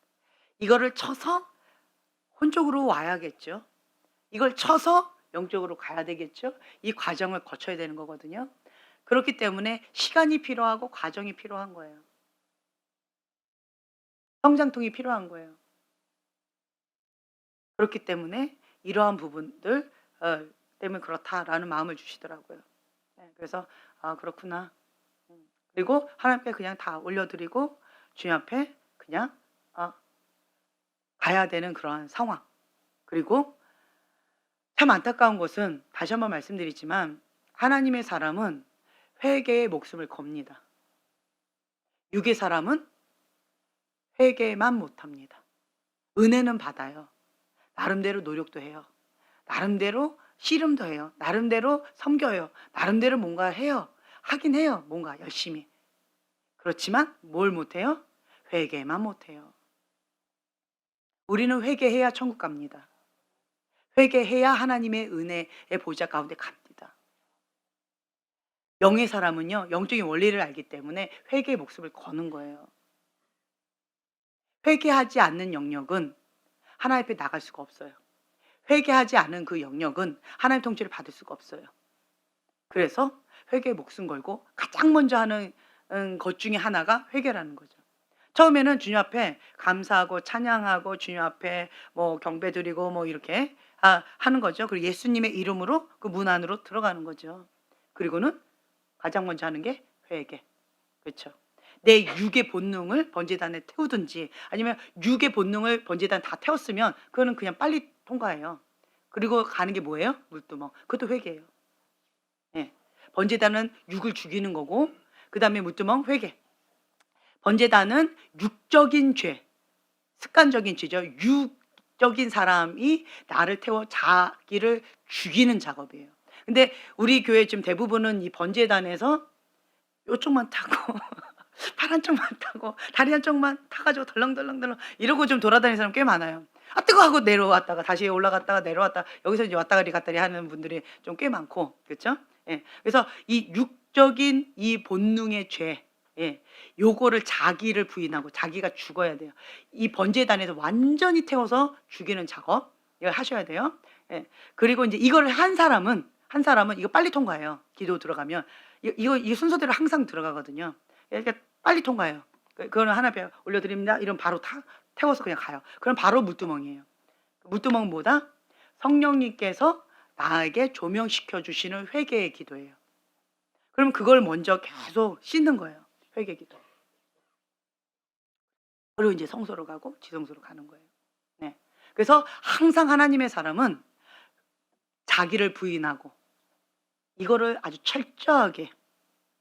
이거를 쳐서 혼쪽으로 와야겠죠. 이걸 쳐서 영적으로 가야 되겠죠. 이 과정을 거쳐야 되는 거거든요. 그렇기 때문에 시간이 필요하고 과정이 필요한 거예요. 성장통이 필요한 거예요. 그렇기 때문에 이러한 부분들 때문에 그렇다라는 마음을 주시더라고요. 네, 그래서 그렇구나. 그리고 하나님께 그냥 다 올려드리고 주님 앞에 그냥 가야 되는 그러한 상황. 그리고 참 안타까운 것은 다시 한번 말씀드리지만 하나님의 사람은 회개의 목숨을 겁니다. 육의 사람은 회개만 못합니다. 은혜는 받아요. 나름대로 노력도 해요. 나름대로 씨름도 해요. 나름대로 섬겨요. 나름대로 뭔가 해요. 하긴 해요. 뭔가 열심히. 그렇지만 뭘 못해요? 회개만 못해요. 우리는 회개해야 천국 갑니다. 회개해야 하나님의 은혜의 보좌 가운데 갑니다. 영의 사람은요, 영적인 원리를 알기 때문에 회개의 목숨을 거는 거예요. 회개하지 않는 영역은 하나님 앞에 나갈 수가 없어요. 회개하지 않은 그 영역은 하나님 통치를 받을 수가 없어요. 그래서 회개에 목숨 걸고 가장 먼저 하는 것 중에 하나가 회개라는 거죠. 처음에는 주님 앞에 감사하고 찬양하고 주님 앞에 뭐 경배 드리고 뭐 이렇게 하는 거죠. 그리고 예수님의 이름으로 그 문 안으로 들어가는 거죠. 그리고는 가장 먼저 하는 게 회개. 그렇죠. 내 육의 본능을 번제단에 태우든지 아니면 육의 본능을 번제단 다 태웠으면 그거는 그냥 빨리 통과해요. 그리고 가는 게 뭐예요? 물두멍. 그것도 회개예요. 예. 번제단은 육을 죽이는 거고 그다음에 물두멍 회개. 번제단은 육적인 죄, 습관적인 죄죠. 육적인 사람이 나를 태워 자기를 죽이는 작업이에요. 근데 우리 교회 지금 대부분은 이 번제단에서 요쪽만 타고 팔 한쪽만 타고 다리 한쪽만 타가지고 덜렁덜렁덜렁 이러고 좀 돌아다니는 사람 꽤 많아요. 뜨거 하고 내려왔다가 다시 올라갔다가 내려왔다 여기서 이제 왔다가리 갔다리 하는 분들이 좀 꽤 많고 그렇죠? 예. 그래서 이 육적인 이 본능의 죄, 예, 요거를 자기를 부인하고 자기가 죽어야 돼요. 이 번제단에서 완전히 태워서 죽이는 작업 이걸 하셔야 돼요. 예. 그리고 이제 이걸 한 사람은 이거 빨리 통과해요. 기도 들어가면 이 순서대로 항상 들어가거든요. 그러니까 빨리 통과해요. 그거는 하나 배 올려드립니다. 이러면 바로 다 태워서 그냥 가요. 그럼 바로 물두멍이에요. 물두멍은 뭐다? 성령님께서 나에게 조명시켜 주시는 회개의 기도예요. 그럼 그걸 먼저 계속 씻는 거예요. 회개 기도. 그리고 이제 성소로 가고 지성소로 가는 거예요. 네. 그래서 항상 하나님의 사람은 자기를 부인하고 이거를 아주 철저하게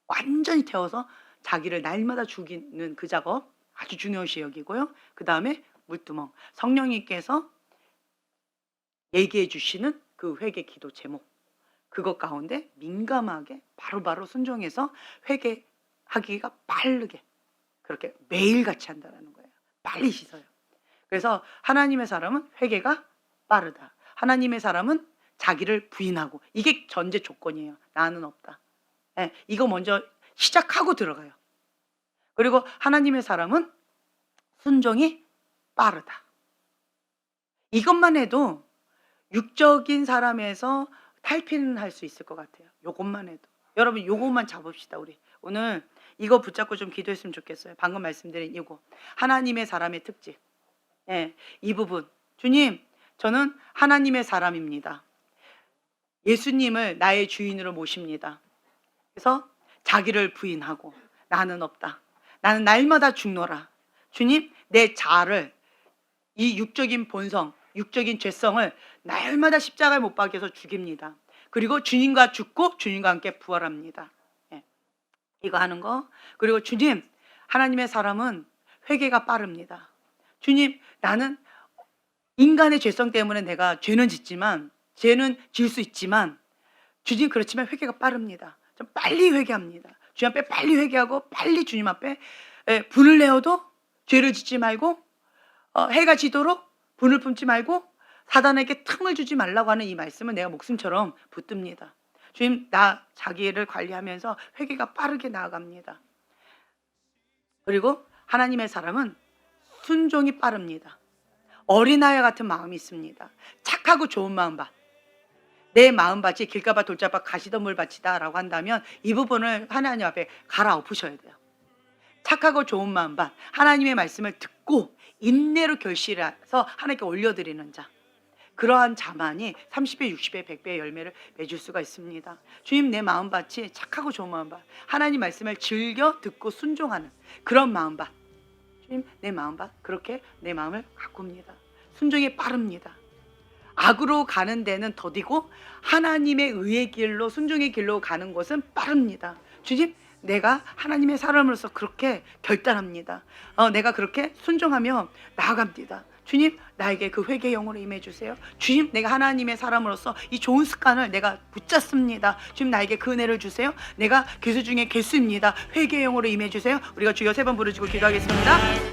완전히 태워서 자기를 날마다 죽이는 그 작업 아주 중요시 여기고요. 그 다음에 물두멍. 성령님께서 얘기해 주시는 그 회개 기도 제목. 그것 가운데 민감하게 바로바로 순종해서 회개하기가 빠르게 그렇게 매일같이 한다는 거예요. 빨리 씻어요. 그래서 하나님의 사람은 회개가 빠르다. 하나님의 사람은 자기를 부인하고 이게 전제 조건이에요. 나는 없다. 예, 이거 먼저 시작하고 들어가요. 그리고 하나님의 사람은 순종이 빠르다. 이것만 해도 육적인 사람에서 탈피는 할 수 있을 것 같아요. 요것만 해도. 여러분 요것만 잡읍시다 우리. 오늘 이거 붙잡고 좀 기도했으면 좋겠어요. 방금 말씀드린 이거. 하나님의 사람의 특징. 예, 이 부분. 주님, 저는 하나님의 사람입니다. 예수님을 나의 주인으로 모십니다. 그래서 자기를 부인하고 나는 없다. 나는 날마다 죽노라. 주님, 내 자아를 이 육적인 본성, 육적인 죄성을 날마다 십자가에 못 박여서 죽입니다. 그리고 주님과 죽고 주님과 함께 부활합니다. 예. 이거 하는 거. 그리고 주님, 하나님의 사람은 회개가 빠릅니다. 주님, 나는 인간의 죄성 때문에 내가 죄는 짓지만, 죄는 지을 수 있지만, 주님 그렇지만 회개가 빠릅니다. 좀 빨리 회개합니다. 주님 앞에 빨리 회개하고 빨리 주님 앞에 분을 내어도 죄를 짓지 말고 해가 지도록 분을 품지 말고 사단에게 틈을 주지 말라고 하는 이 말씀은 내가 목숨처럼 붙듭니다. 주님, 나 자기를 관리하면서 회개가 빠르게 나아갑니다. 그리고 하나님의 사람은 순종이 빠릅니다. 어린아이 같은 마음이 있습니다. 착하고 좋은 마음밭. 내 마음밭이 길가밭 돌짝밭 가시덤불 밭이다 라고 한다면 이 부분을 하나님 앞에 갈아엎으셔야 돼요. 착하고 좋은 마음밭, 하나님의 말씀을 듣고 인내로 결실해서 하나님께 올려드리는 자, 그러한 자만이 30배, 60배, 100배의 열매를 맺을 수가 있습니다. 주님, 내 마음밭이 착하고 좋은 마음밭, 하나님 말씀을 즐겨 듣고 순종하는 그런 마음밭. 주님, 내 마음밭, 그렇게 내 마음을 가꿉니다. 순종이 빠릅니다. 악으로 가는 데는 더디고 하나님의 의의 길로, 순종의 길로 가는 것은 빠릅니다. 주님, 내가 하나님의 사람으로서 그렇게 결단합니다. 내가 그렇게 순종하며 나아갑니다. 주님, 나에게 그 회개의 영으로 임해 주세요. 주님, 내가 하나님의 사람으로서 이 좋은 습관을 내가 붙잡습니다. 주님, 나에게 그 은혜를 주세요. 내가 개수 중에 개수입니다. 회개의 영으로 임해 주세요. 우리가 주여 3번 부르짖고 기도하겠습니다.